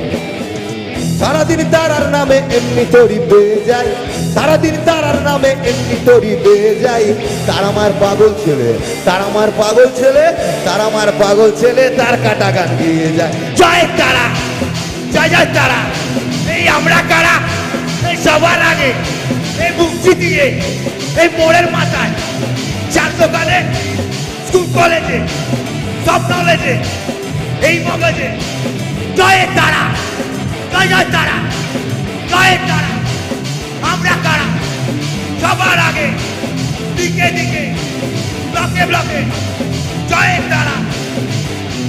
সারাদিন তারার নামে এমনি তরি বেয়ে যায়, সারাদিন তারার নামে এমনি তরি বেয়ে যায়, তার আমার পাগল ছেলে, তার আমার পাগল ছেলে, তার আমার পাগল ছেলে তার কাটা গান গিয়ে যায়। জয় তারা, জয় জয় তারা। এই আমরা কারা? এই সবার আগে এই মুক্তি দিয়ে এই মোড়ের মাথায়, চার দোকানে, স্কুল কলেজে, সব নলেজে, এই মগজে, জয় তারা, জয় জয় তারা, জয় তারা। আমরা কারা? সবার আগে, দিকে দিকে, ব্লকে ব্লকে, জয় তারা।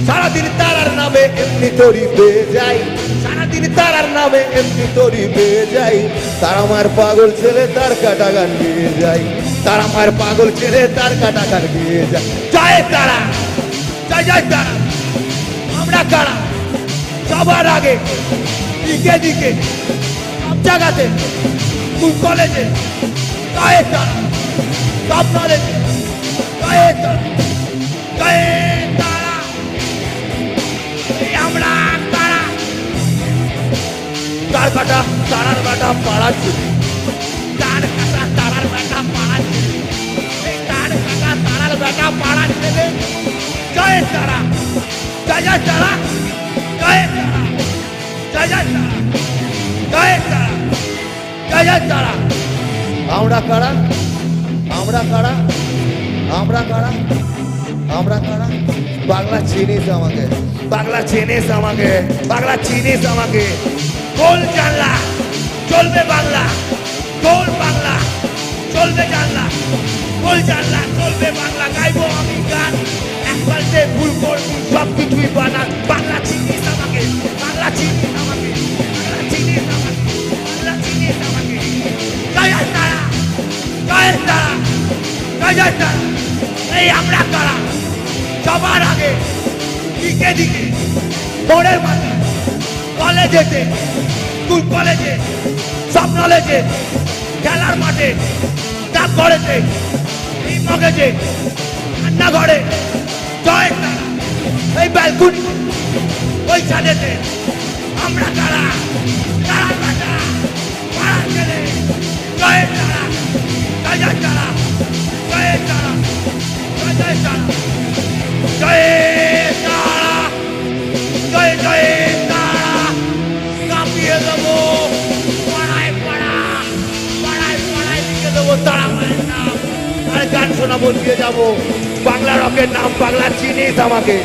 সারাদিন তারার নামে এমনি তরি বেয়ে যায়, সারাদিন তারার নামে এমনি তরি বেয়ে যায়, তার আমার পাগল ছেলে তার কাটা গান গেয়ে যায়, তার আমার পাগল ছেলে তার কাটা গান গেয়ে যায়। জয় তারা, জয় জয় তারা। আমরা কারা? সবার আগে, দিকে দিকে, সব জায়গাতে, স্কুল কলেজে, জয় তারা, সব নলেজে, জয় তারা, জয় তারা। এই আমরা কারা? তার কাটা, তারার বেটা, পাড়ার ছেলে, তার কাটা, তারার বেটা, পাড়ার ছেলে, এই তার কাটা, তারার বেটা, পাড়ার ছেলে, জয় তারা, জয় জয় তারা, জয় তারা, জয় জয় তারা, জয় তারা, জয় জয় তারা। আমরা কারা? আমরা কারা? আমরা কারা? আমরা কারা? বাংলা চিনিস আমাকে, বাংলা চিনিস আমাকে, বাংলা চিনিস আমাকে। গোল জানলা, চলবে বাংলা, গোল বাংলা, চলবে জানলা, গোল জানলা, চলবে বাংলা। গাইবো আমি গান, একবার যে ভুল করবি সব কিছুই বানান। বাংলা চিনিস আমাকে, বাংলা চিনিস আমাকে, বাংলা চিনিস আমাকে, বাংলা চিনিস আমাকে। জয় জয় তারা, জয় তারা, জয় জয় তারা। এই আমরা কারা? সবার আগে, দিকে দিকে, মোড়ের মাথায়, কলেজেতে, স্কুল কলেজে, সব নলেজে, খেলার মাঠে, ডাক ঘরেতে, এই মগজে, রান্নাঘরে, জয় তারা। এই ব্যালকুনি, ওই ছাদেতে, আমরা কারা? তারা কাটা, পাড়ার ছেলে, জয় তারা, জয় জয় তারা, জয় তারা, জয় জয় তারা, জয় তারা, জয় জয় তারা। কাঁপিয়ে দেবো পাড়ায় পাড়া, পাড়ায় পাড়ায় লিখে দেবো তারা মায়ের নাম, আর গান শোনাবো, দিয়ে যাবো বাংলা রকের নাম, বাংলা চিনিস আমাকে।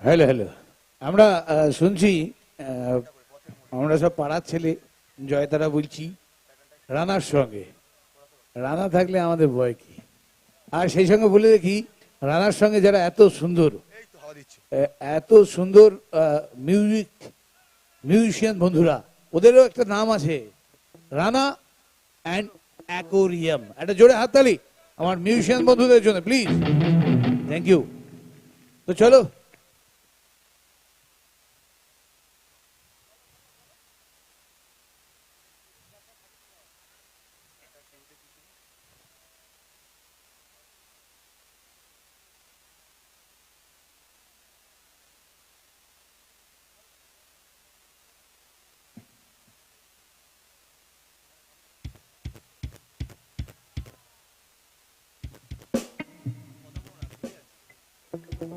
Hello hello. আমরা শুনছি, আমরা সব পাড়ার ছেলে, জয়তারা বলছি রানার সঙ্গে। রানা থাকলে আমাদের ভয় কি? আর সেই সঙ্গে বলে দেখি, রানার সঙ্গে যারা এত সুন্দর, এত সুন্দর মিউজিশিয়ান বন্ধুরা, ওদেরও একটা নাম আছে, রানা অ্যান্ড অ্যাকোরিয়াম। একটা জোরে হাততালি আমার মিউজিশিয়ান বন্ধুদের জন্য প্লিজ। Thank you. তো চলো, নাচ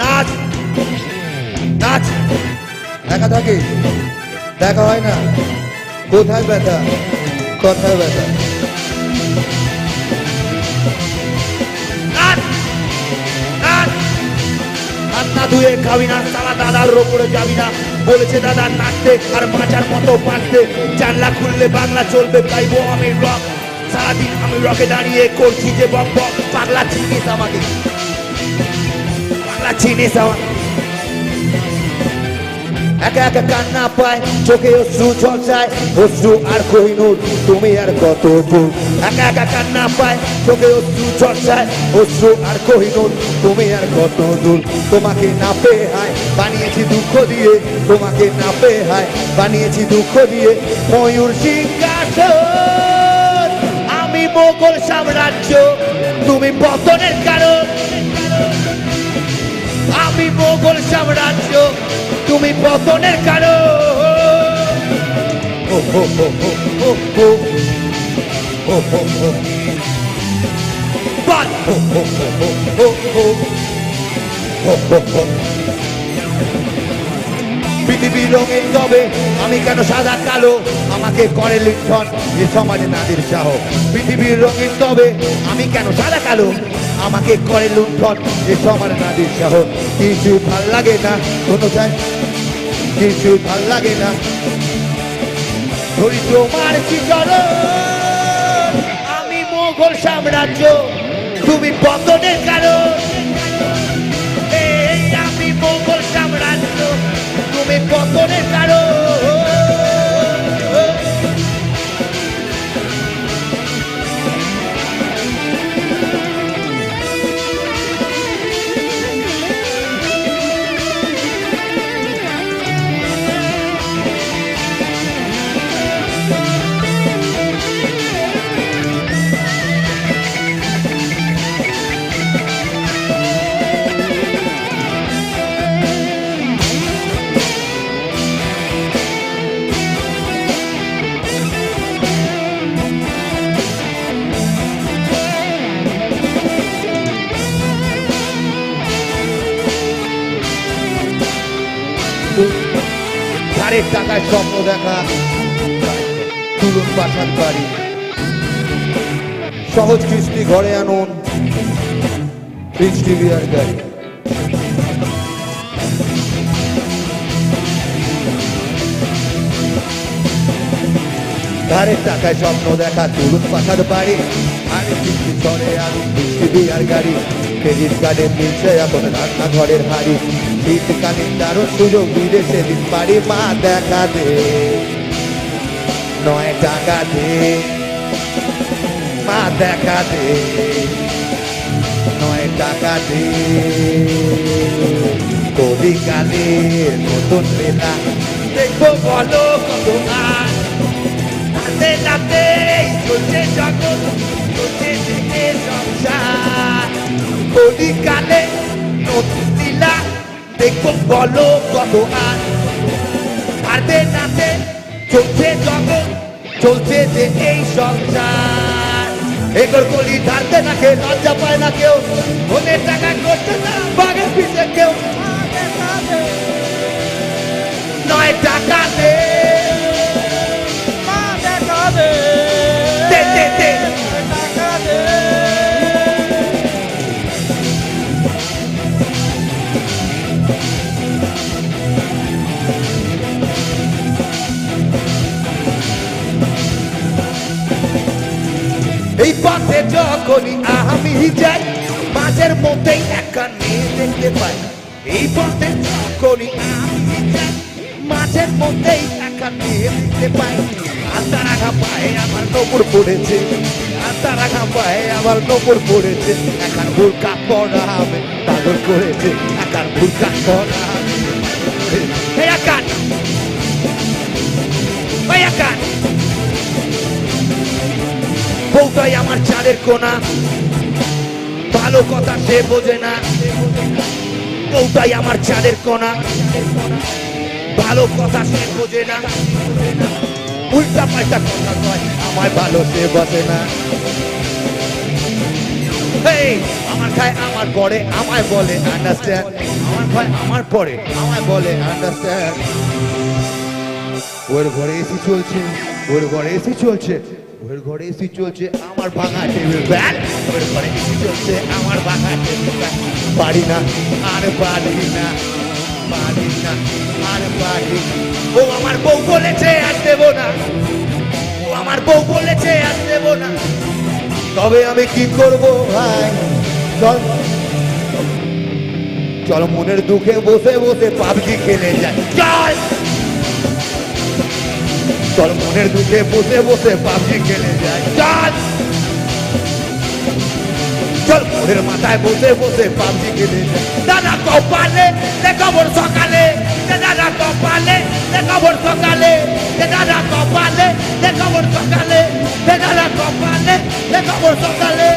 নাচ নাচ দেখা থাকে দেখা হয় না কোথায় ব্যথা কথায় ব্যথা নাচ নাচ হাত না ধুয়ে খাবি না সারা দাদার ওপরে যাবি না বলেছে দাদা নাচতে আর মাচার মতো বাঁচতে জানলা খুললে বাংলা চলবে গাইবো আমি রক সারাদিন আমি রকে দাঁড়িয়ে করছি যে বক বক পাগলা চিনিস আমাকে পাগলা চিনিস আমাকে একা একা কান্না পায় চোখে অশ্রু ঝলসায় অশ্রু আর কোহিনূর তুমি আর কত দূর একা একা কান্না পায় চোখে অশ্রু ঝলসায় অশ্রু আর কোহিনূর তুমি আর কত দূর তোমাকে না পেয়ে হায় বানিয়েছি দুঃখ দিয়ে তোমাকে না পেয়ে হায় বানিয়েছি দুঃখ দিয়ে ময়ূর সিংহাসন আমি মোগল সাম্রাজ্য তুমি পতনের কারণ আমি মোগল সাম্রাজ্য তুমি পতনের কারণ পৃথিবী রঙিন তবে আমি কেন সাদা কালো আমাকে করে লিখন এ সমাজে নাদের চাহ পৃথিবীর রঙিন তবে আমি কেন সাদা কালো আমাকে করে লুণ্ঠন এ সমাজে নাদের চাহ কিছু ভাল লাগে না কোনো কিছু ভাল লাগে না ধরি তোমার চিচরণ আমি মোগল সাম্রাজ্য তুমি পতনের কারণ এই আমি মোগল সাম্রাজ্য তুমি পতনের কারণ ধারের টাকায় স্বপ্ন দেখা তুলুন বাসার বাড়ি সহজ কিস্তি ঘরে আনুন বৃষ্টি বিয়ার গাড়ি ধারের টাকায় স্বপ্ন দেখা তুলুন বাসার বাড়ি আর কিস্তি ঘরে আনুন বৃষ্টি বিয়ার গাড়ি ক্রেডিট কার্ডে মিলছে এখন রান্নাঘরের হাড়ি শীতকালীন দারুণ সুযোগ বিদেশে দিন পারি মা দেখা দে 9 টাকা দে মা দেখা দে 9 টাকা দে কলিকালে নতুন বেলা দেখবো বলো কত নাতে নাতে চলছে জগৎ চলছে থেকে সংসার কলিকালে নতুন লীলা দেখবো বলো কত নাতে নাতে চলছে জগৎ চলছে যে এই সংসার এগোর কলি ধারতে না কেউ লজ্জা পায় না কেউ মনের টাকা করতে না বাঘের পিছে কেউ 9 টাকা দে দে দে দে টাকা দে এই পথে যখনই আমি যাই মাঝের মধ্যেই একটা মেয়ে দেখতে পাই এই পথে যখনই আমি যাই মাঝের মধ্যেই একটা মেয়ে দেখতে পাই আস্তা রাখা পায়ে আমার নপুর পড়েছে তারা খাম্পায় আমার নপুর পড়েছে এখন বোরকা পরা হবে পাগল করেছে এখন বোরকা পরা হবে এই আকার ওই আকার বউটাই আমার চাঁদের কোনা ভালো কথা সে বোঝে না বউটাই আমার চাঁদের কোনা ভালো কথা সে বোঝে না উল্টা পাল্টা কথা কয় আমায় ভালো সে বসে না আমার খায় আমার পরে আমায় বলে আন্ডারস্ট্যান্ড আমার খায় আমার পরে আমায় বলে আন্ডারস্ট্যান্ড ওর ঘরে এসি চলছে ওর ঘরে এসি চলছে ওর ঘরে এসি চলছে আমার ভাঙা টেবিল ফ্যান ওর ঘরে এসি চলছে আমার ভাঙা টেবিল ফ্যান পারি না আর পারি না পারি না আর পারি ও আমার বউ বলেছে আর দেবো না ও আমার বউ বলেছে আর দেবো না তবে আমি কি করব ভাই চল চল মনের দুঃখে বসে বসে পাবজি খেলে যায় চল চল মনের দুঃখে বসে বসে পাবজি খেলে যায় চল চল মনের মাথায় বসে বসে পাবজি খেলে যায় দাদা কপালে খবর সকালে দাদা কপালে খবর সকালে দাদা কপালে খবর সকালে দাদা কপালে খবর সকালে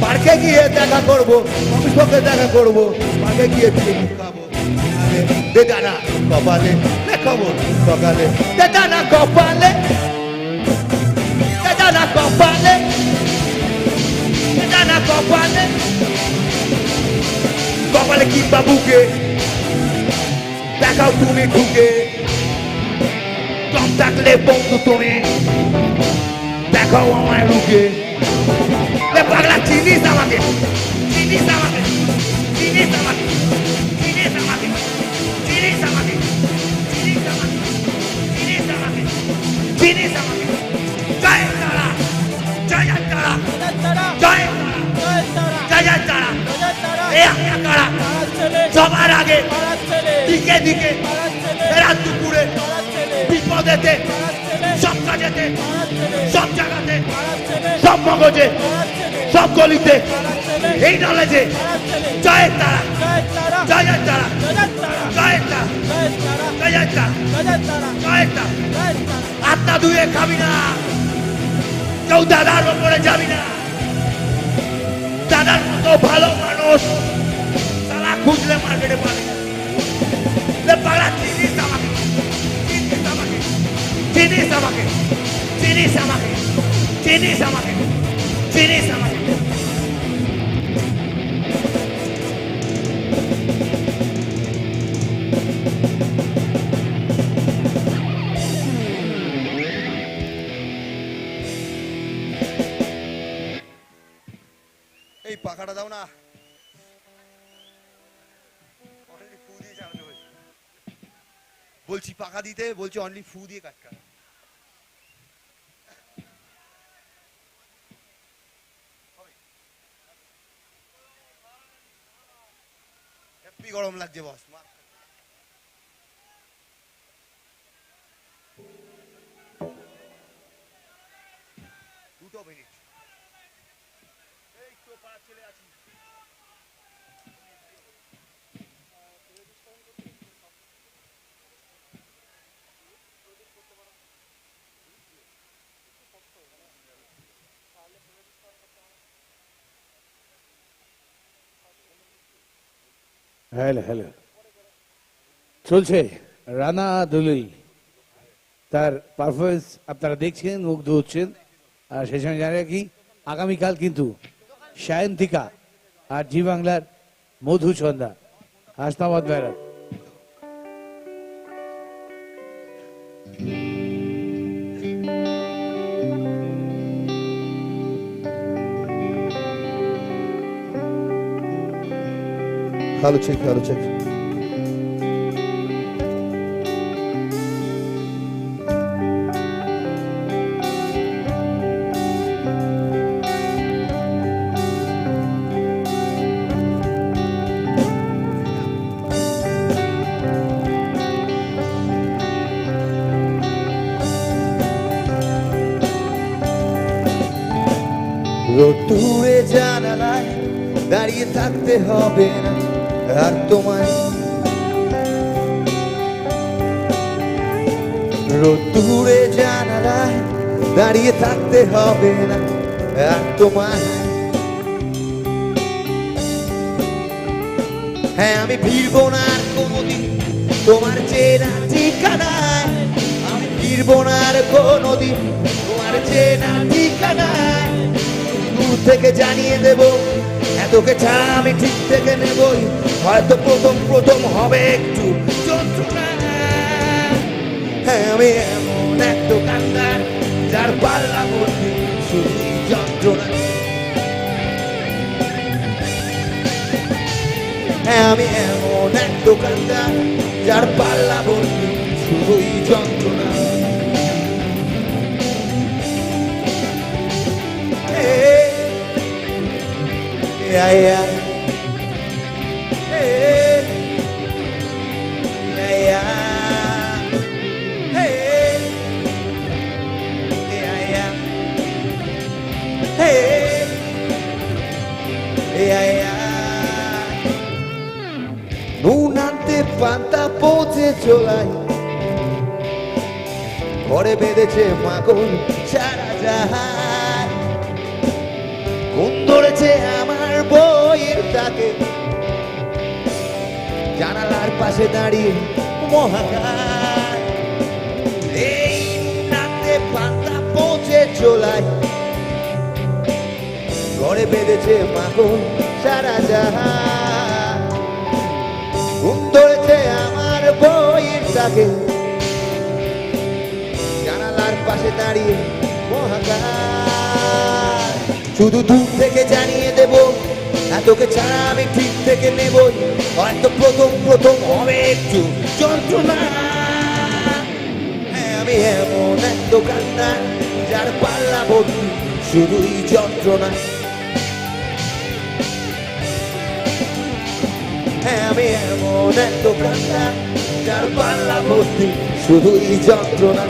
পার্কে গিয়ে দেখা করবো অফিসকে দেখা করবো পার্কে গিয়ে খাবো দাদা কপালে খবর সকালে দাদা কপালে দাদা কপালে দাদা কপালে কপালে কিংবা বুকে দেখাও তুমি ঢুকে কম থাকলে বন্ধু তুমি দেখাও আমায় রুকে পাগলা চিনিস আমাকে চিনিস আমাকে চিনিস আমাকে চিনিস আমাকে চিনিস আমাকে চিনিস আমাকে চিনিস আমাকে চিনিস আমাকে জয় তারা জয় তারা জয় জয় তারা এ আমরা কারা সবার আগে দিকে দিকে রাত দুপুরে বিপদেতে সব কাজেতে সব জায়গাতে সব মগজে সব গলিতে এই নলেজে জয় তারা জয় তারা জয় তারা জয় তারা জয় তারা আত্মা ধুয়ে খাবি না কেউ দাদার ওপরে যাবি না দাদার মতো ভালো মানুষ তারা খুঁজলে মার্কেটে পাবি না পাড়া চিনিস আমাকে চিনিস আমাকে চিনিস আমাকে চিনিস আমাকে চিনিস আমাকে চিনিস আমাকে এই পাখাটা দাও না ফু দিয়ে চালাতে বলছি বলছি পাখা দিতে বলছি অনলি ফু দিয়ে কাজ করা হেব্বি গরম লাগছে বস দুটো মিনিট হ্যালো হ্যালো চলছে রানা দলিল তার পারফরমেন্স আপনারা দেখছেন মুগ্ধ হচ্ছেন আর সেই সঙ্গে জানা কি আগামীকাল কিন্তু সায়ন্তিকা আর জি বাংলার মধুচন্দা হাসনাবাদ মেলা Hello, check, hello, check. রোদ্দুরে জানালায় দাঁড়িয়ে থাকতে হবে না আর তোমায়, রোদ্দুরে জানালায় দাঁড়িয়ে থাকতে হবে না আর তোমায়। হ্যাঁ আমি ফিরবো না আর কোনোদিন তোমার চেনা ঠিকানায়, আমি ফিরবো না আর কোনোদিন তোমার চেনা ঠিকানায়। দূর থেকে জানিয়ে দেব এতকে ছাড়া আমি ঠিক থেকে নেবই, হয়তো প্রথম প্রথম হবে একটু যন্ত্রণা। হ্যাঁ আমি এমন এক দোকানদার যার পাল্লা ভর্তি শুধুই যন্ত্রণা। হ্যাঁ আমি এমন এক দোকানদার যার পাল্লা ভর্তি শুধুই যন্ত্রণা। নুন আনতে পান্তা পৌঁছে চলাই, ঘরে বেঁধেছে মাখন সারা জাহান। কোন ধরেছে আমার বইয়ের তাকে, জানালার পাশে দাঁড়িয়ে মহাকাশ। এই নুন আনতে পান্তা পৌঁছে চলাই, ঘরে বেঁধেছে মাখন সারা জাহান। ঘুম ধরেছে আমার বইয়ের তাকে, জানালার পাশে দাঁড়িয়ে মহাকাশ। শুধু দূর থেকে জানিয়ে দেব এতকে ছাড়া আমি ঠিক থেকে নেব, হয়তো প্রথম প্রথম হবে একটু যন্ত্রণা। হ্যাঁ আমি এমন এক দোকানদার যার পাল্লা ভর্তি শুধুই যন্ত্রণা। হ্যাঁ আমি এমন এক দোকানদার যার পাল্লা ভর্তি শুধুই যন্ত্রণা।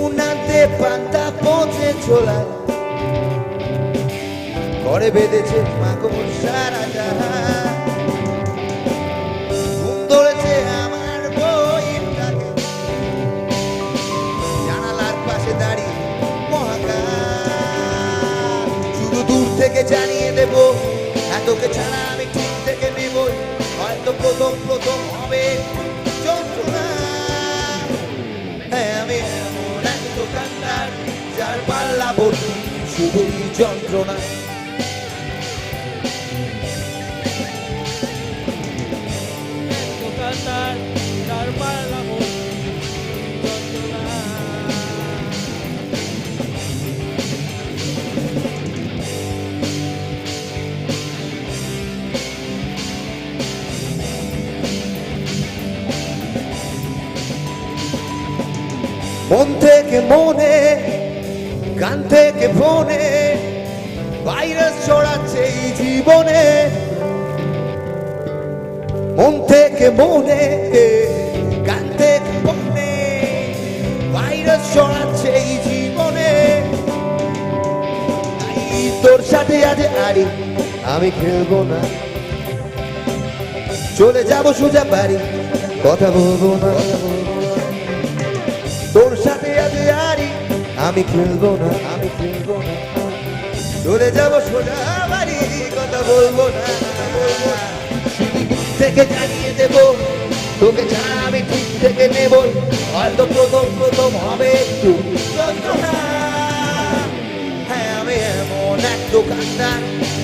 উনাতে পান্তা পৌঁছে ছোলায়, ঘরে বেঁধেছে মাখন সারা জাহান। ঘুম ধরেছে আমার বইয়ের তাকে, জানালার পাশে দাঁড়িয়ে মহাকাশ। শুধু দূর থেকে জানিয়ে দেব এতকে ছাড়া আমি ঠিক থেকে নেব, হয়তো প্রথম প্রথম হবে যন্ত্রণা। হ্যাঁ আমি এমন এক দোকানদার যার পাল্লা ভর্তি শুধুই যন্ত্রণা। দোকানদার তার পাল্লা ভর্তি যন্ত্রণা। মন থেকে মনে, কান থেকে ফোনে ভাইরাস ছড়াচ্ছে এই জীবনে। মন থেকে মনে, কান থেকে ফোনে ভাইরাস ছড়াচ্ছে এই জীবনে। তাই তোর সাথে আজ আরি আমি খেলবো না, চলে যাব সোজা বাড়ি, কথা বলবো না। তোর সাথে আজ আরি আমি খেলবো না, আমি খেলবো না, চলে যাব সোজা বাড়ি, কথা বলবো না। থেকে জানিয়ে দেব তোকে ছাড়া আমি ঠিক থেকে নেব, হয়তো প্রথম প্রথম হবে একটু যন্ত্রণা। হ্যাঁ আমি এমন এক দোকানদার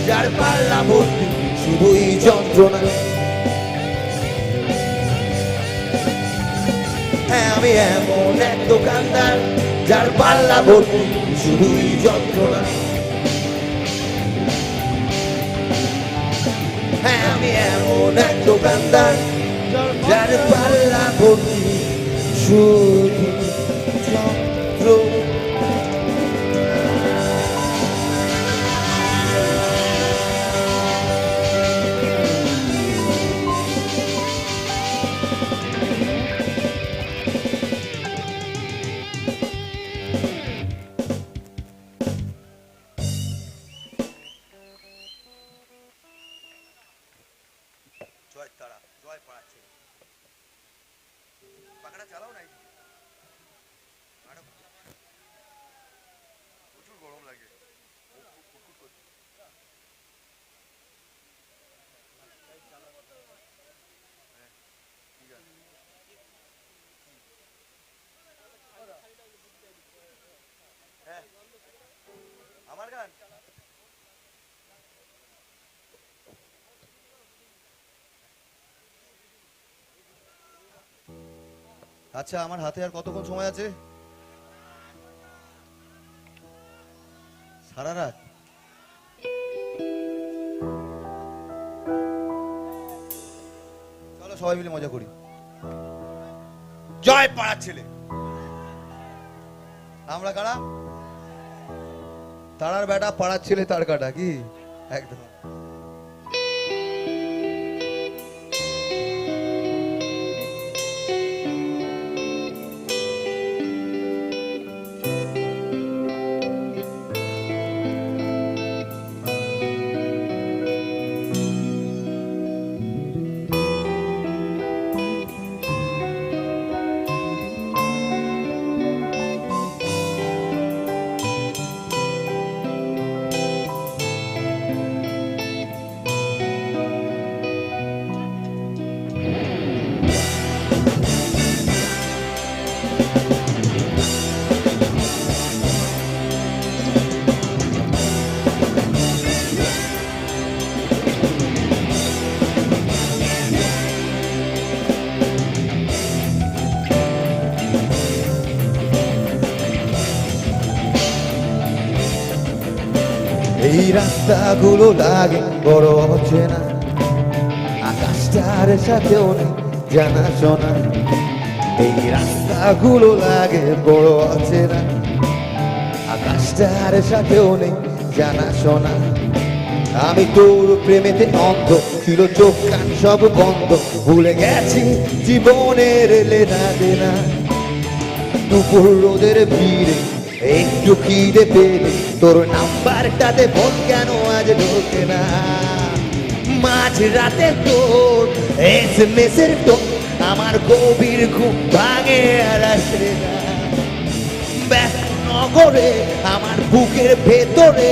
যার পাল্লা ভর্তি শুধুই যন্ত্রণা। হ্যাঁ আমি এমন এক দোকানদার যার পাল্লা ভর্তি শুধুই যন্ত্রণা। হ্যাঁ আমি এমন এক দোকানদার যার পাল্লা ভর্তি শুধু যন্ত্র। জয় তারা, জয় পাড়াচ্ছে। পাখাটা চালাও নাই, প্রচুর গরম লাগে। হ্যাঁ, আমার গান আচ্ছা, আমার হাতে আর কতক্ষণ সময় আছে? সারা রাত? চলো সবাই মিলে মজা করি। জয় পাড়ার ছেলে। আমরা কারা? তারার বেটা, পাড়ার ছেলে তার কাটা, কি একদম। এই রাস্তাগুলো লাগে বড় অচেনা, আকাশটার সাথেও নেই জানা শোনা। এই রাস্তাগুলো লাগে বড় অচেনা, আকাশটার সাথেও নেই জানা শোনা। আমি তোর প্রেমেতে অন্ধ, ছিল চোখ কান সব বন্ধ, ভুলে গেছি জীবনের লেনা দেনা। দুপুর রোদের ভিড়ে একটু খিদে পেলে তোর নাম্বারটাতে ফোন কেন আজ ঢোকে না? মাঝ রাতে তোর SMS এর টোন আমার গভীর ঘুম ভাঙে আর আসে না। ব্যস্ত নগরে আমার বুকের ভেতরে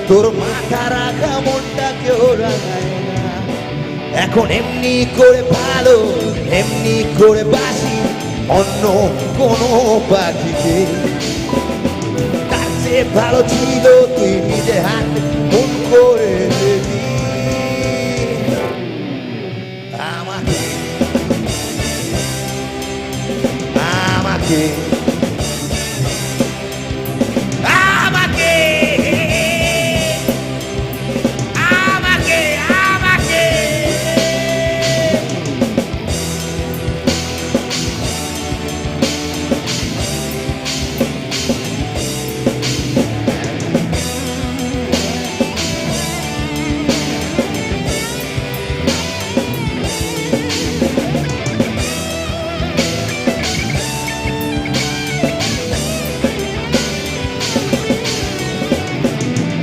তোর মাথা রাখা মনটা কেউ রাখায় না। এখন এমনি করে ভালো, এমনি করে বাসি অন্য কোনো পাখিকে। তার চেয়ে ভালো ছিল তুই নিজে হাতে ফোন করে দিবি আমাকে, আমাকে, আমাকে, আমাকে, আমাকে।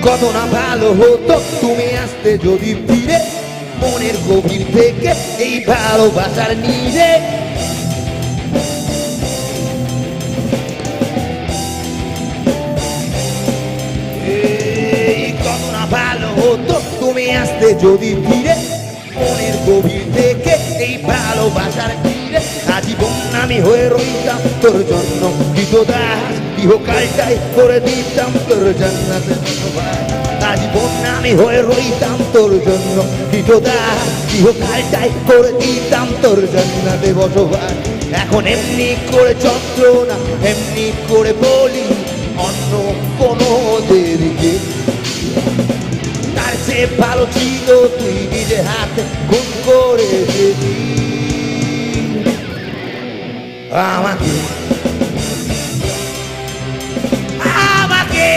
কত না ভালো হতো তুমি আসতে যদি ফিরে, মনের গভীর থেকে এই ভালোবাসার নিরে। কত না ভালো হতো তুমি আসতে যদি ফিরে, মনের গভীর থেকে এই ভালোবাসার নিরে। আজীবন আমি হয়ে রইতাম তোর জন্য কৃতদাস, ইহকালটাই করে দিতাম তোর জান্নাতে বসবাস। আজীবন আমি হয়ে রইতাম তোর জন্য কৃতদাস, ইহকালটাই করে দিতাম তোর জান্নাতে বসবাস। এখন এমনি করে যন্ত্রণা, এমনি করে বলি অন্য কোনো ওদেরকে। তার চেয়ে ভালো ছিল তুই নিজে হাতে খুন করে দিবি আমাকে আমাকে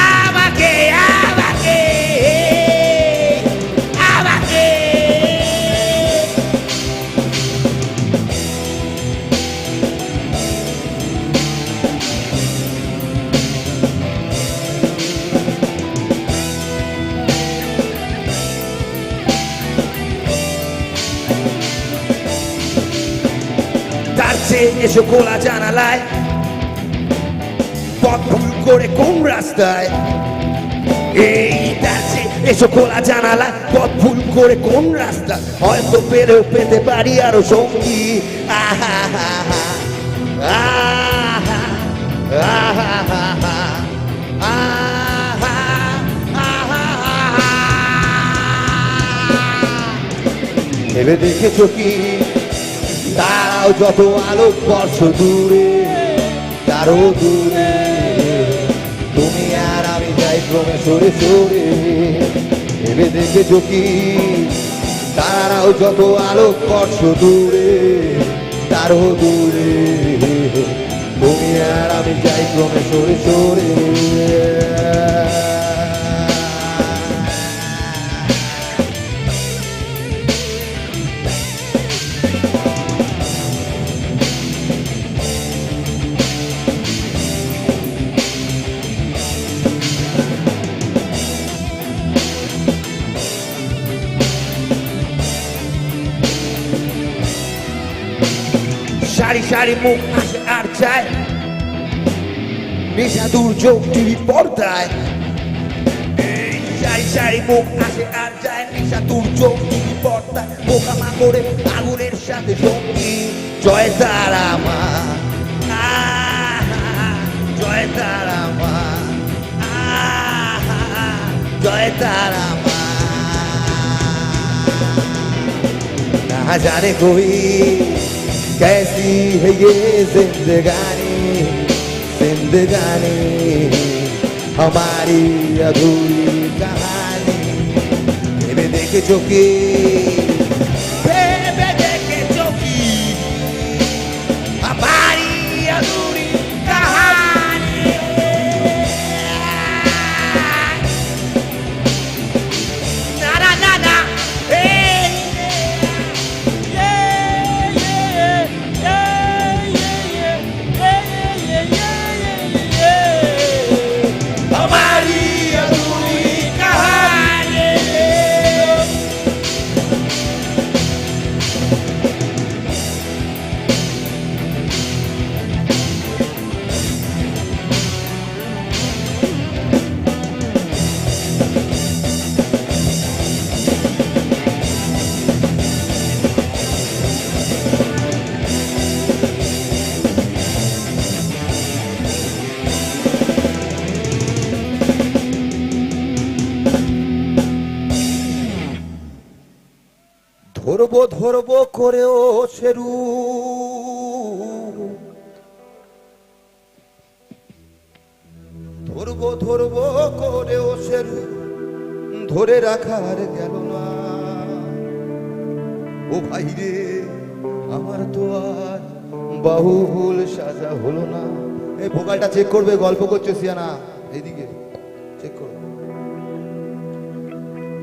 আমাকে আমাকে আমাকে তার চেয়ে এসো খোলা জানালায় পথ ভুল করে কোন রাস্তায় এই তার চেয়ে এসো খোলা জানালায় পথ ভুল করে কোন রাস্তা হয়তো পেরেও পেতে পারি আরো সঙ্গী আহা হা হা আহা আহা হা হা আহা আহা ভেবে দেখেছো কি তারাও যত আলোক বর্ষ দূরে তারও দূরে তুমি আর আমি যাই ক্রমে সরে সরে ভেবে দেখেছো কি তারাও যত আলোক বর্ষ দূরে তারও দূরে তুমি আর আমি যাই ক্রমে সরে সরে সারি সারি মুখ আসে আর যায় নেশা দুর্যোগ টিভি পর্দায় এই সারি সারি মুখ আসে আর যায় নেশা দুর্যোগ টিভি পর্দায় বোকা মাকড়ে আগুনের সাথে সঙ্গী জয় তারা মা আহা, জয় তারা মা আহা, জয় তারা মা না জানে কই कैसी है ये जिंदगानी जिंदगानी हमारी अधूरी कहानी बेबे देखे चौकी बेबे देखे चौकी हमारी अधूरी कहानी ना ना ना ना ধরবো ধরবো করেও সেরু ধরবো ধরবো করেও সেরু ধরে রাখার গেল না ও ভাই রে আমার তো আর বাহুল সাজা হলো না এই ভোকালটা চেক করবে গল্প করছে সিয়ানা এইদিকে চেক করো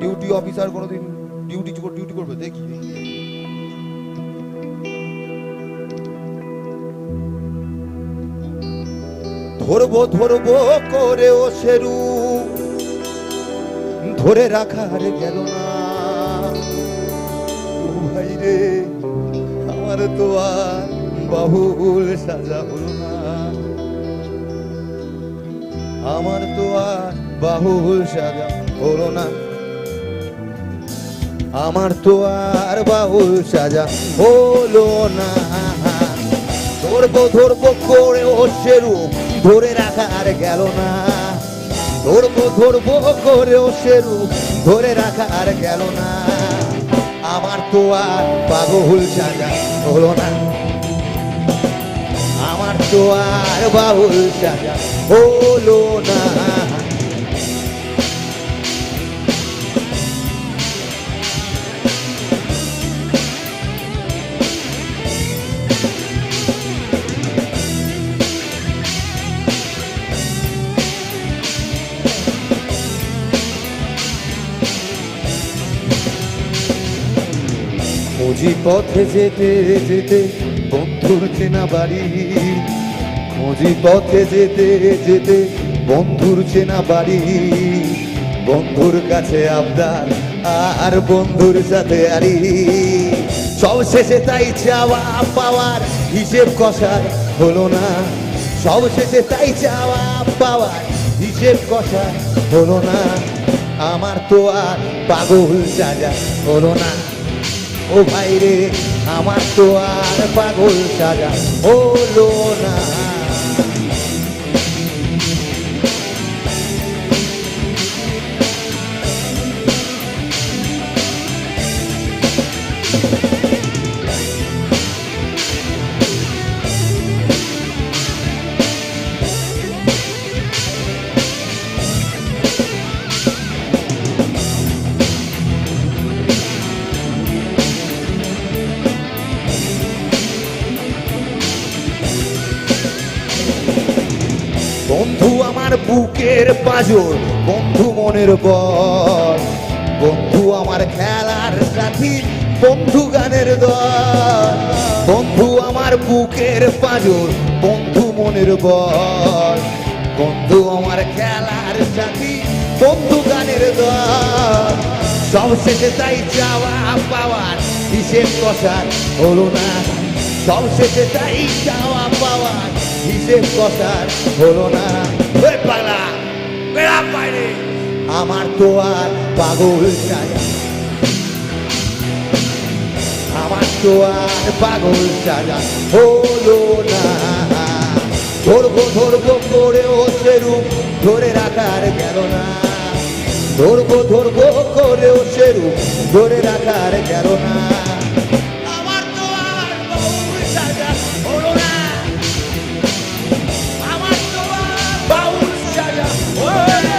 ডিউটি অফিসার কোনোদিন ডিউটি করবে দেখি ধরবো ধরবো করেও সেরু ধরে রাখার গেল না ও ভাই রে আমার তো আর বাহুল সাজা হলো না আমার তো আর বাহুল সাজা হলো না আমার তো আর বাহুল সাজা হলো না ধরবো ধরবো করে ও সেরূপ ধরে রাখার গেল না ধরবো ধরবো করে ও সেরূপ ধরে রাখার গেল না আমার তো আর বাহুল সাজা হলো না আমার তো আর বাহুল সাজা হলো না খুঁজি পথে যেতে যেতে বন্ধুর চেনা বাড়ি, খুঁজি পথে যেতে যেতে বন্ধুর চেনা বাড়ি, বন্ধুর কাছে আবদার আর বন্ধুর সাথে আরি, সব শেষে তাই চাওয়া পাওয়ার হিসেব কষার হলো না, সব শেষে তাই চাওয়া পাওয়ার হিসেব কষার হলো না, আমার তো আর পাগল সাজা হলো না, ও ভাই রে আমার তো আর পাগল সাজা হলো না। বন্ধু আমার বুকের পাঁজর, বন্ধু মনের বল, বন্ধু আমার খেলার সাথী, বন্ধু গানের দল, বন্ধু আমার বুকের পাঁজর, বন্ধু মনের বল, বন্ধু আমার খেলার সাথী, বন্ধু গানের দল, সব শেষে তাই চাওয়া পাওয়ার হিসেব কষার হলো না, সব শেষে তাই চাওয়া পাওয়ার হিসেব কষার হলো না। ওই পাগলা বেড়া বাইরে আমার তো আর পাগল সাজা, আমার তো আর পাগল সাজা হলো না, ধরবো ধরবো করেও সেরূপ ধরে রাখার গেল না, ধরবো ধরবো করেও সেরূপ ধরে রাখার গেল না, আমার তো আর পাগল সাজা হলো না, আমার তো আর পাগল সাজা হলো না।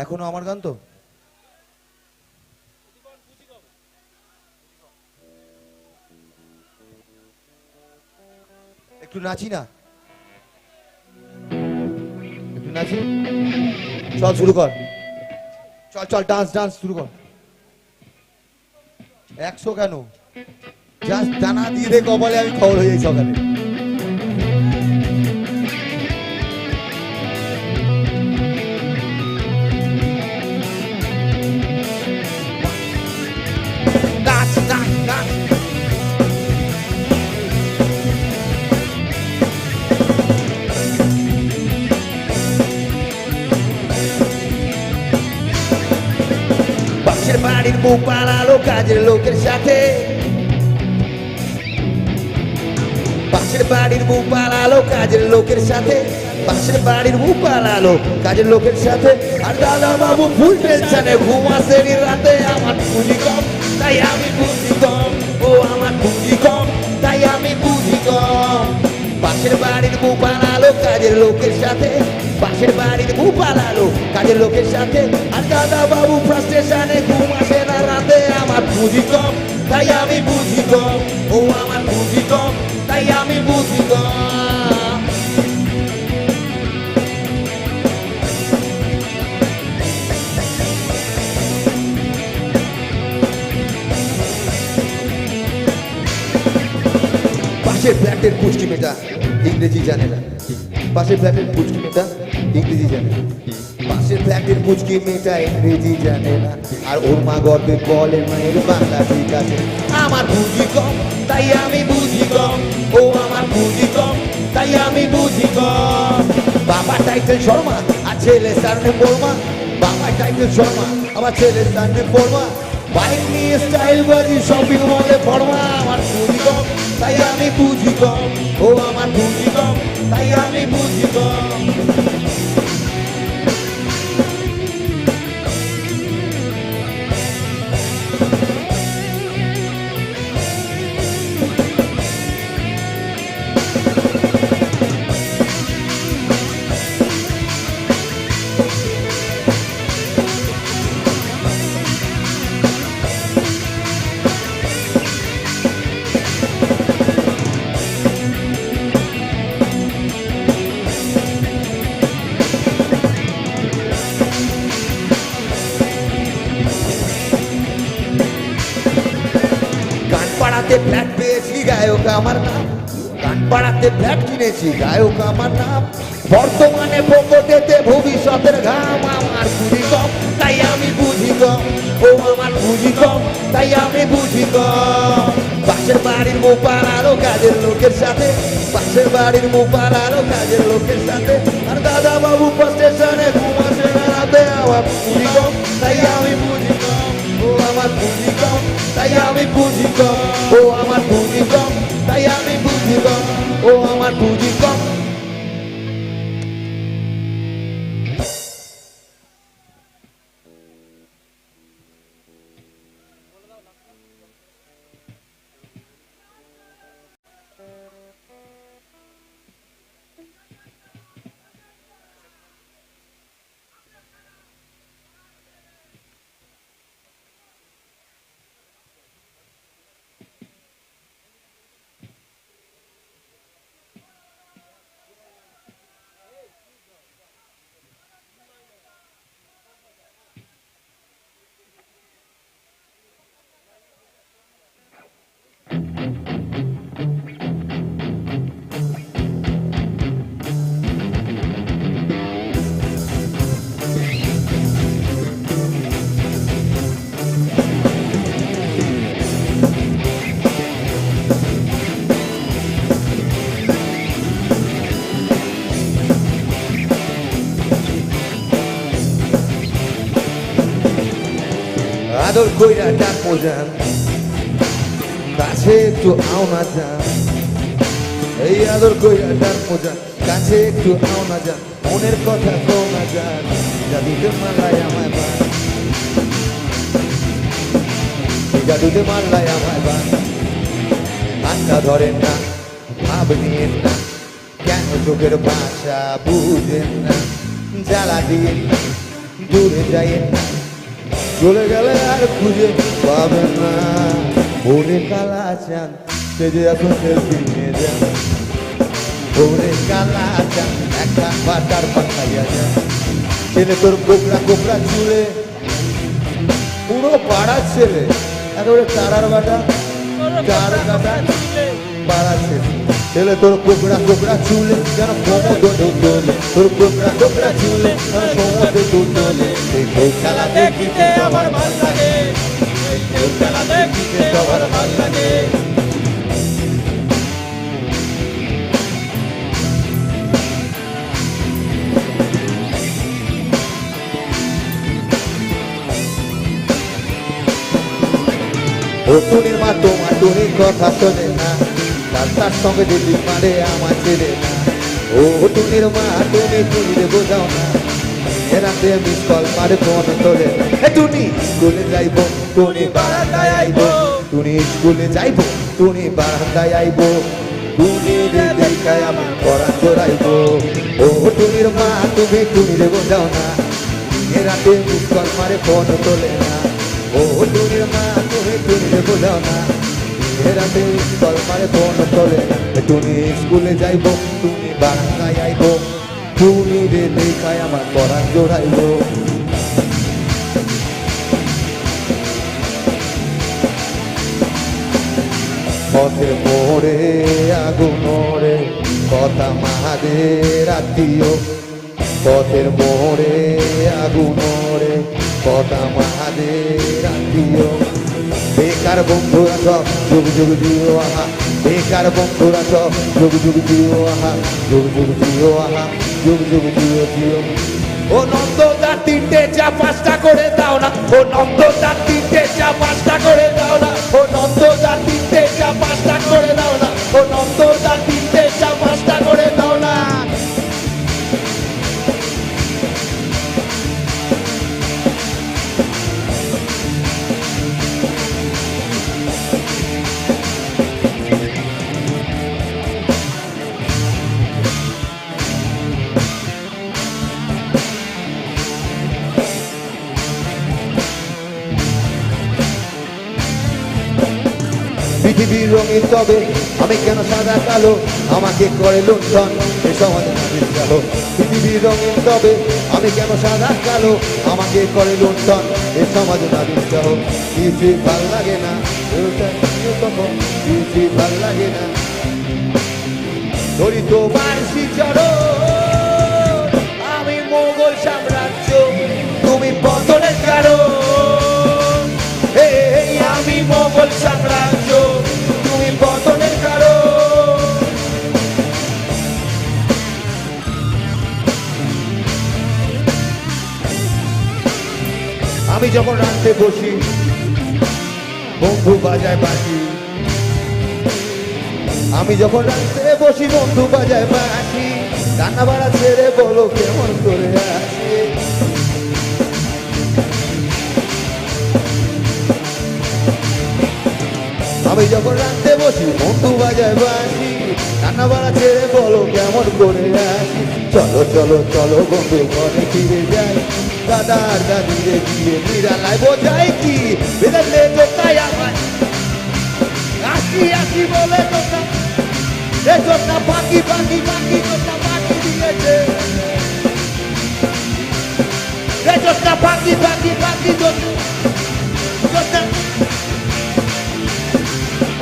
এখনো আমার গান তো একটু নাচি না, একটু নাচি, চল শুরু কর, চল চল ডান্স ডান্স শুরু কর। 100 কেন, জাস্ট দানা দিয়ে দে কপালে, আমি খবর হয়ে যাই সকালে। নাচ নাচ নাচ, পাশের বাড়ির বউ পালালো কাজের লোকের সাথে, পাশের বাড়ির বউ পালালো কাজের লোকের সাথে, পাশের বাড়ির বউ পালালো কাজের লোকের সাথে, আর দাদা বাবু ফুল টেনশনে ঘুমাসেনি রাতে, আমার পুঁজি কম তাই আমি বুঝি কম, ও আমার পুঁজি কম তাই আমি বুঝি কম, পাশের বাড়ির বউ পালালো কাজের লোকের সাথে, পাশের বাড়ির বউ পালালো কাজের লোকের সাথে, আর দাদা বাবু ফ্রাস্ট্রেশনে ঘুমাসে না রাতে, আমার পুঁজি কম তাই আমি বুঝি কম, ও আমার পুঁজি কম তাই আমি বুঝি কম। পাশের ফ্ল্যাটের পুচকি মেয়েটা ইংরেজি জানে না, পাশের ফ্ল্যাটের পুচকি মেয়েটা ইংরেজি জানে না, পাশের ফ্ল্যাটের পুচকি মেয়েটা ইংরেজি জানে না, আর ওর মা গর্বে বলে মায়ের বাংলা ঠিক আছে, আমার বুঝি কম তাই আমি বুঝি কম, ও আমার বুঝি কম তাই আমি বুঝি কম। বাবা টাইটেল শর্মা আর ছেলে সারনে পড়মা, বাবা টাইটেল শর্মা আমার ছেলে সারনে পড়মা, বাইক নিয়ে স্টাইল বাজি শপিং মলে পড়বা আমার পুঁজি কম তাই আমি বুঝি কম ও আমার পুঁজি কম তাই আমি বুঝি কম কানপাড়াতে ফ্ল্যাট পেয়েছি গায়ক আমার নাম কানপাড়াতে ফ্ল্যাট কিনেছি গায়ক আমার নাম বর্তমানে পকেটেতে ভবিষ্যতের ঘাম আমার পুঁজি কম তাই আমি বুঝি কম ও আমার পুঁজি কম তাই আমি বুঝি কম পাশের বাড়ির মোপার আরো কাজের লোকের সাথে পাশের বাড়ির মোপার আরো কাজের লোকের সাথে আর দাদা বাবু স্টেশনে ঘুমাসে বেড়াতে আমার পুঁজি কম তাই আমি বুঝি কম ও আমার পুঁজি কম তাই আমি বুঝি কম ও আমার পুঁজি কম তাই আমি বুঝি কম ও আমার পুঁজি কম আদর কইরা ডাক মোজান কাছে একটু আও না যান এই আদর কইরা ডাক মোজান কাছে একটু আও না যান মনের কথা কও না যান জাদুতে মারলাই আমায় বান জাদুতে মারলাই আমায় বান হাতটা ধরেন না ভাব নিয়েন না কেন চোখের ভাষা বুঝেন না জ্বালা দিয়েন না দূরে যাইয়েন না চলে গেলে আর খুঁজে পাবেন না ওরে কালা চান সেজে এখন সেলফি নিয়ে যান ওরে কালা চান একটা বাটার পাঠাইয়া যান ছেলে তোর কোকড়া কোকড়া চুলে পুরো পাড়ার ছেলে একেবারে তারার বাটা চার কাটা পাড়ার ছেলে ছেলে তোর কোকড়া কোকড়া চুলে যেন সমুদ্র দোলে তোর কোকড়া কোকড়া চুলে যেন সমুদ্র দোলে এই খেলা দেখিতে আমার ভাল লাগে এই খেলা দেখিতে আমার ভাল লাগে ও টুনির মা তোমার টুনির কথা শোনে না তার সঙ্গে যদি মারে আমার ছেড়ে না ও টুনির মা তুমি টুনিরে বোঝাও না এরাতে মিস কল মারে ফোন তোলে না টুনি স্কুলে যাইব টুনি বারান্দায় আইব টুনি স্কুলে যাইব টুনি বারান্দায় আইব টুনিরে দেখায় আমার পরাণ জোড়াইব ও টুনির মা তুমি টুনিরে বোঝাও না এরাতে মিস কল মারে ফোন তোলে না ও টুনির মা তুমি টুনিরে বোঝাও না এরাতে কল মারে ফোন তোলে না টুনি স্কুলে যাইব টুনি বারান্দায় আইব টুনি রে দেখায় আমার পরাণ জোড়াইব পথের মোড়ে আগুন ওরে কথা মাদের আত্মীয় পথের মোড়ে আগুন ওরে কথা মাদের আত্মীয় বেকার বন্ধুরা সব যুগ যুগ জিও আহা বেকার বন্ধুরা সব যুগ যুগ জিও আহা যুগ যুগ জিও আহা যুগ যুগ জিও জিও ও নন্দ জাতি তিনটে চা পাঁচটা করে দাও না, ও নন্দদা তিনটে চা পাঁচটা করে দাও না, ও নন্দদা তিনটে চা পাঁচটা করে দাও না, ও নন্দদা তিনটে চা পাঁচটা করে দাও না। পৃথিবীর রঙিন তবে আমি কেন সাদা কালো, আমাকে করে লুণ্ঠন এ সমাজে নাবিল গেল। পৃথিবীর রঙিন তবে আমি কেন সাদা কালো, আমাকে করে লুণ্ঠন এ সমাজে নাবিল গেল। কিছু ভাল লাগে না, কিছু ভাল লাগে না, ধরি তোমার শিচর, আমি মোগল সাম্রাজ্য, তুমি পতনের কারণ। এই আমি মোগল সাম্রাজ্য, তুমি পতনের কারণ। আমি যখন রাঁধতে বসি বন্ধু বাজায় বাঁশি, আমি যখন রাঁধতে বসি বন্ধু বাজায় বাঁশি, রান্না বাড়া ছেড়ে বলো কেমন করে আসে। আমি যখন রাঁধতে বসি বন্ধু বাজায় বাঁশি, রান্না বাড়া ছেড়ে বলো কেমন করে আসি। চলো চলো চলো বন্ধু ঘরে ফিরে যাই, দাদার দাদিরে গিয়ে নিরালায় বোঝাই কি বেদালে তোকাই আমার আসি আসি বলে তোকা এ তোটা পাখি পাখি পাখি তোটা পাখি দিয়েছে, এ তোটা পাখি পাখি পাখি তোটা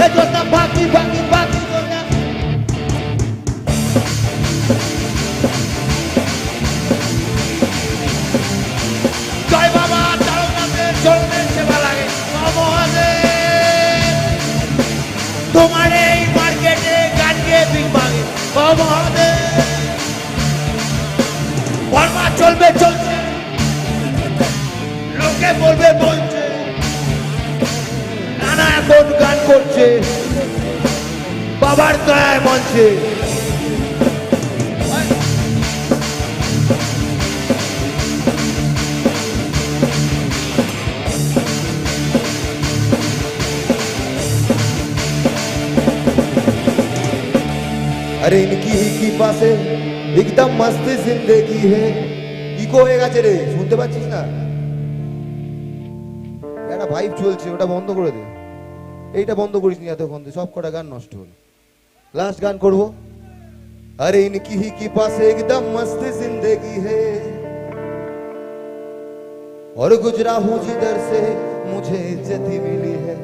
এ তোটা পাখি পাখি পাখি তোটা। জয় বাবা তারকাদের চরণে সেবা লাগে। তোমার এই মার্কেটে গান গিয়ে বিভাগে বর্মা চলবে চলছে, লোকে বলবে বলছে, নানা এখন গান করছে বাবার দয়ায় মঞ্চে। अरे इनकी ही की पासे एकदम मस्त जिंदगी है। ইকো হয়ে গেছে রে, শুনতে পাচ্ছিস না? একটা ভাইব চলছে, ওটা বন্ধ করে দে। এইটা বন্ধ করিস নি এতক্ষণ, সব কটা গান নষ্ট হলো। লাস্ট গান করব। अरे इनकी ही की पासे एकदम मस्त जिंदगी है, और गुजरा हूँ जिधर से मुझे इज्जत ही मिली है।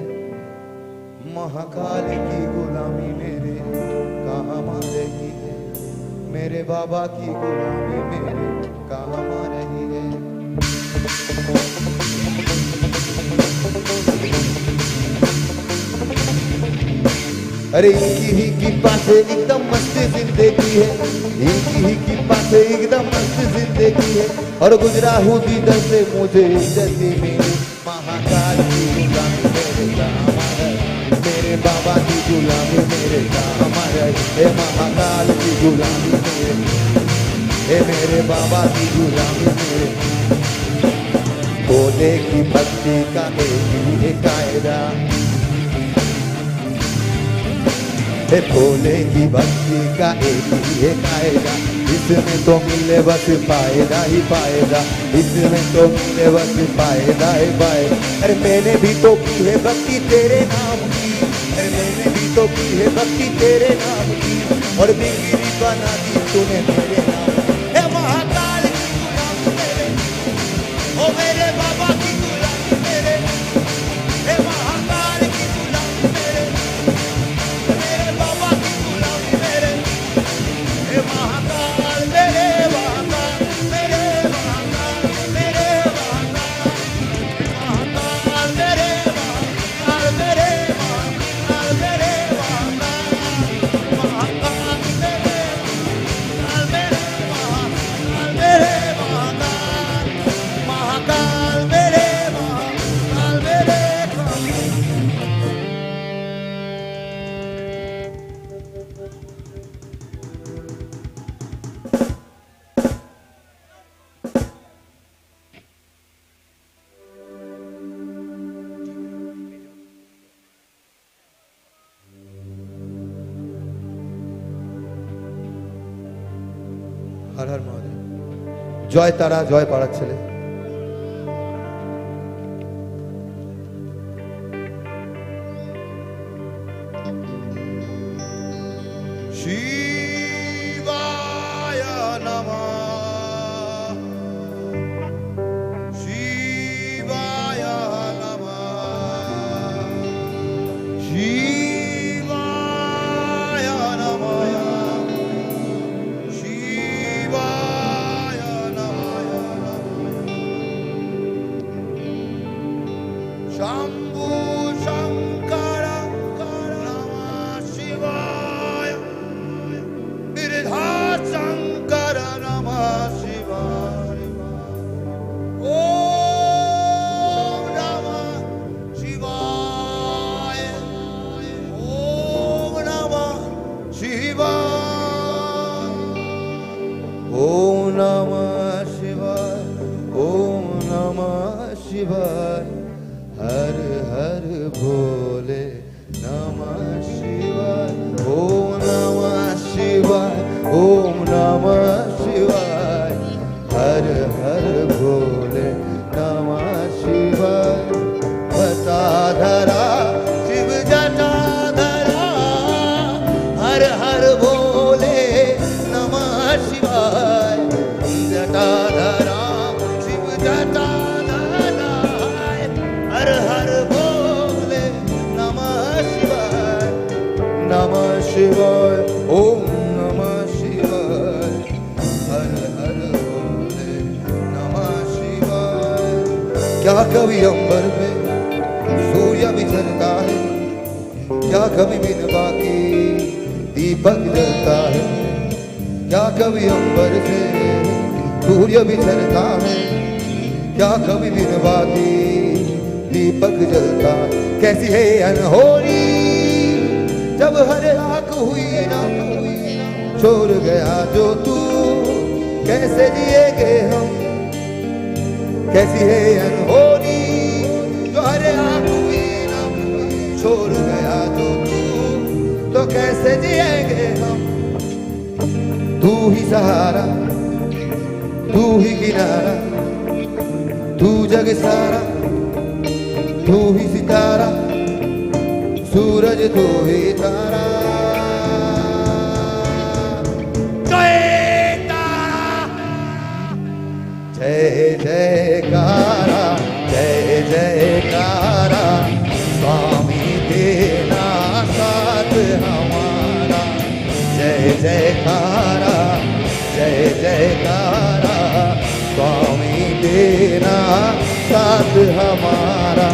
महाकाल की गुलामी मेरे कहाँ मार रही है, मेरे बाबा की गुलामी मेरे कहाँ मार रही है। अरे इनकी ही कृपा से एकदम मस्त जिंदगी है, इनकी ही कृपा से एकदम मस्त जिंदगी है, और गुजरा हूँ जिधर से मुझे इज्जत ही मिली। महाकाल की गुलामी मेरे कहाँ मार रही है, मेरे बाबा की गुलामी मेरे काम है। हे महाकाल की गुलामी मेरे, हे मेरे बाबा की गुलामी मेरे। भोले की भक्ति का एक ही कायदा, हे भोले की भक्ति का एक ही कायदा, इसमें तो मिले बस फायदा ही फायदा, इसमें तो मिले बस फायदा ही फायदा। अरे मैंने भी तो की है भक्ति तेरे नाम की, अरे मैंने भी तो की है भक्ति तेरे नाम की, और बिगड़ी बना दी तूने मेरे नाम। हे महाकाल की गुलामी मेरे, ओ मेरे बाबा की गुलामी मेरे, हे महाकाल की गुलामी मेरे, मेरे बाबा की गुलामी मेरे, हे महाकाल मेरे महाकाल मेरे महाकाल मेरे महाकाल मेरे महाकाल मेरे महाकाल मेरे महाकाल मेरे महाकाल मेरे হর হর মহাদেব। জয় তারা, জয় পাড়ার ছেলে। শিবায় নমঃ, শিবায় নমঃ, শিবায় নমঃ, শিবায় নমঃ। শম্ভু শঙ্কর নমঃ শিবায়, বিরধা শঙ্কর নমঃ শিবায়। ওম নমঃ শিবায়, ওম নমঃ শিবায়, ওম নমঃ শিবায়, ওম নমঃ শিবায়। हर हर भोले नमः शिवाय, ओम नमः शिवाय, ओम नमः शिवाय। हर हर भोले नमः शिवाय। जटाधरा शिव जटाधरा, हर हर भोले नमः शिवाय। जटाधरा शिव जटाधरा, हर हर भोले नमः शिवाय। नमः शिवाय, ओम नमः शिवाय। हर हर भोले नमः शिवाय। क्या कभी अंबर पे सूर्य बिखरता है, क्या कभी बिन बाकी दीपक जलता है। क्या कभी अंबर से सूर्य बिखरता है, क्या कभी बिन बाकी दीपक जलता। कैसी है अनहोनी जब हर आंख हुई ना, छोड़ गया जो तू कैसे जिएगे हम। कैसी है अनहोनी जो हर आंख हुई ना, छोड़ गया जो तू तो कैसे जिएगे हम। तू ही सहारा, तू ही किनारा, तू जग सारा, तू ही सितारा, सूरज तू ही तारा। जय तारा, जय जयकारा, जय जयकारा। स्वामी तेरा साथ हमारा। जय जयकारा, जय जयकारा। स्वामी तेरा साथ हमारा।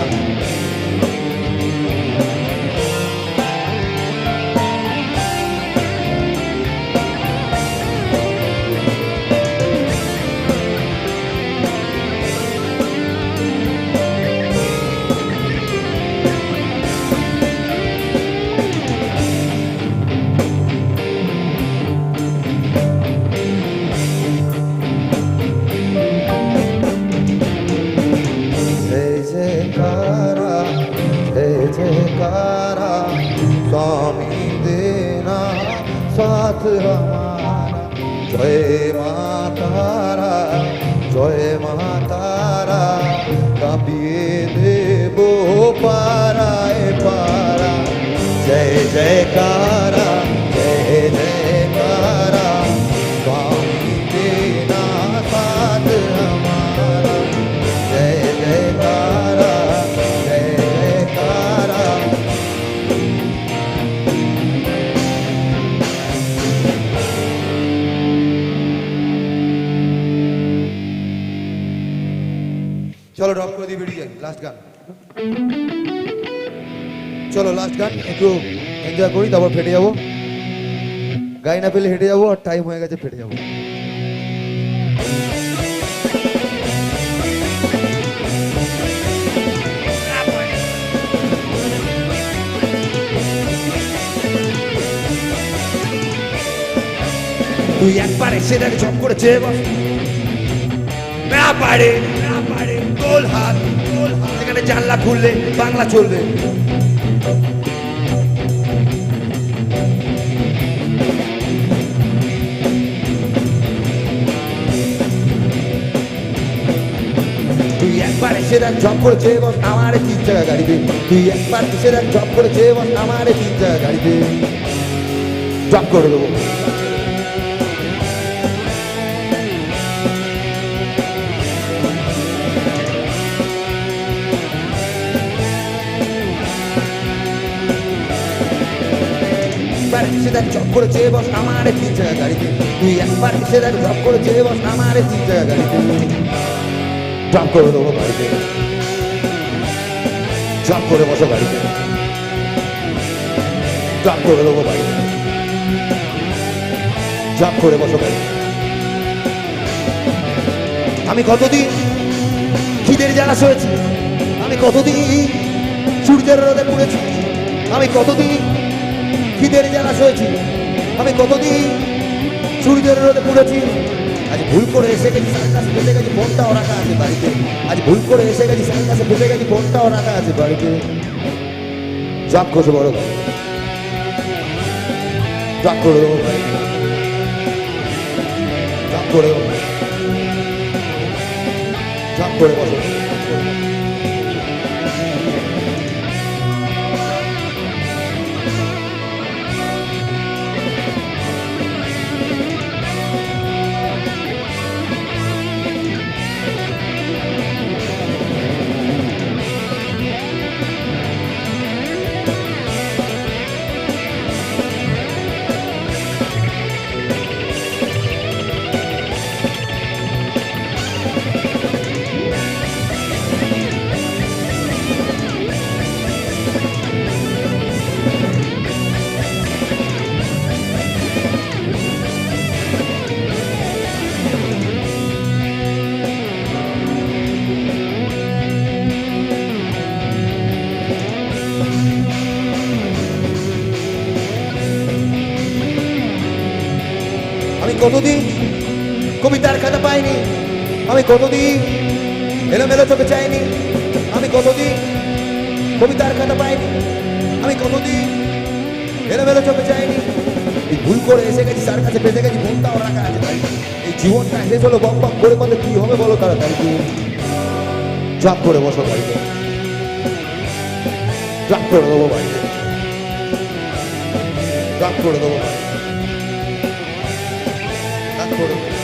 जयकारा, स्वामी देना साथ हमारा। जय मातारा, जय मातारा। कापिए देवो पाराए पारा। जय जयकारा, जय जयकारा। स्वामी देना साथ हमारा। जय जयकारा, जय जयकारा। চলো ড্রপ করে দিয়ে বেরিয়ে যাই। লাস্ট গান, চলো লাস্ট গান একটু এনজয় করি, তারপর ফেটে যাবো। গাই না পেলে হেঁটে যাবো, আর টাইম হয়ে গেছে ফেটে যাবো। তুই একবারে সেটাকে চপ করেছে না পারে গোল হাত, সেখানে জানলা খুললে বাংলা চলবে। একবার এসে দেখ জব করেছে বস আমার 3 টাকা গাড়িতে, তুই একবার এসে দেখ জব করেছে বস আমার 3 টাকা গাড়িতে, জব করে দেবো। একবার এসে দেখ জব করেছে বস আমার 3 টাকা গাড়িতে, তুই একবার এসে দেখ জব করেছে বস আমার 3 টাকা গাড়িতে, জব করে দেবো গাড়িতে, জব করে বসো গাড়িতে, জব করে দেবো গাড়িতে, জব করে বসো গাড়িতে। আমি কতদিন খিদের জ্বালা সয়েছি, আমি কতদিন সূর্যের রোদে পড়েছি, আমি কতদিন খিদের জ্বালা সয়েছি, আমি কতদিন সূর্যের রোদে পড়েছি। আজ ভুল করে এসে গেছি সার্কাসে ফেলে গেছি, ফোনটাও রাখা আছে বাড়িতে, আজ ভুল করে এসে গেছি সার্কাসে ফেলে গেছি, ফোনটাও রাখা আছে বাড়িতে, জব করছে বড় ভাই, জব করে দেবো ভাই, জব করে দেবো, জব করে বসো। আমি কতদিন কবিতার খাতা পাইনি, আমি কতদিন এলোমেলো চোখে চাইনি, আমি কতদিন কবিতার খাতা পাইনি, আমি কতদিন এলোমেলো চোখে চাইনি। এই ভুল করে এসে গেছি তার কাছে বেঁধে গেছি, ফোনটাও রাখা আছে তাই এই জীবনটা শেষ হলো বক বক করে বলে কি হবে বলো তাড়াতাড়ি, জব করে বসো বাড়িতে, জব করে দেবো বাড়িতে, জব করে দেবো বাড়িতে, জব করে দেবো।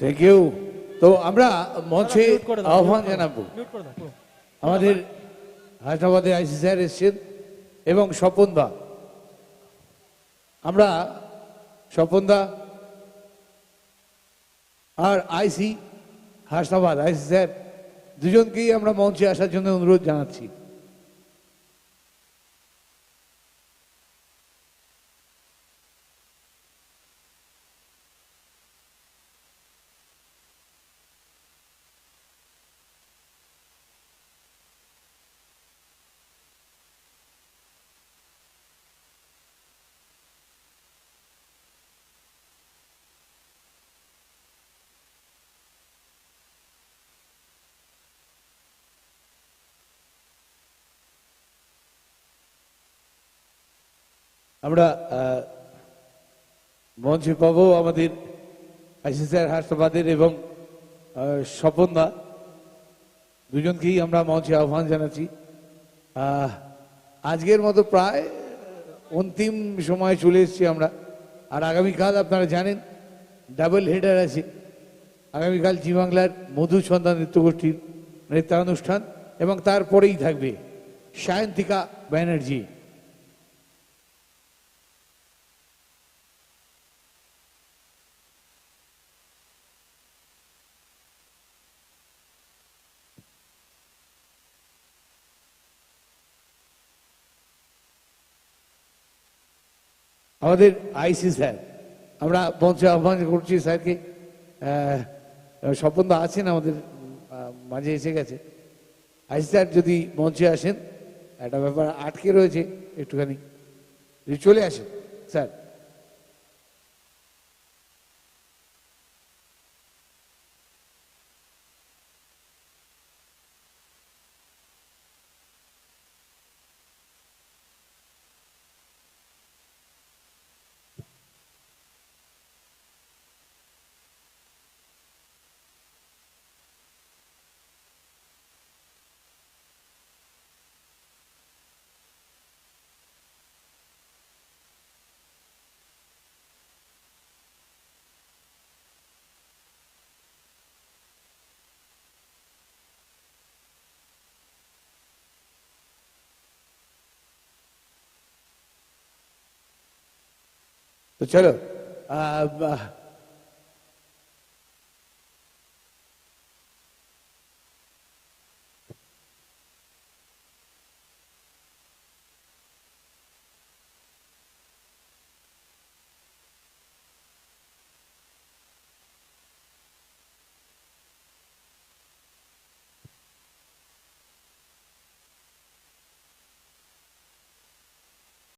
Thank you. তো আমরা মঞ্চে মিউট করে দাও, আহ্বান মিউট করে দাও, জানাবো মিউট করে দাও পুরো। আমাদের হায়দ্রাবাদে আইসি স্যার এসছেন এবং স্বপনদা। আমরা স্বপনদা আর আইসি হায়দ্রাবাদ আইসি স্যার দুজনকেই আমরা মঞ্চে আসার জন্য অনুরোধ জানাচ্ছি। আমরা মঞ্চে পাবো আমাদের আইসি স্যার হায়দ্রাবাদের এবং স্বপনদা দুজনকেই আমরা মঞ্চে আহ্বান জানাচ্ছি। আজকের মতো প্রায় অন্তিম সময় চলে এসেছি আমরা। আর আগামীকাল আপনারা জানেন ডাবল হেডার আছে। আগামীকাল জি বাংলার মধুসন্ধ্যা নৃত্যগোষ্ঠীর নৃত্যানুষ্ঠান এবং তারপরেই থাকবে সায়ন্তিকা ব্যানার্জি। আমাদের আইসি স্যার, আমরা মঞ্চে আহ্বান করছি স্যারকে। স্বপন দা আছেন আমাদের মাঝে, এসে গেছে। আইসি স্যার যদি মঞ্চে আসেন, একটা ব্যাপার আটকে রয়েছে একটুখানি, যদি চলে আসেন স্যার। তো চলো,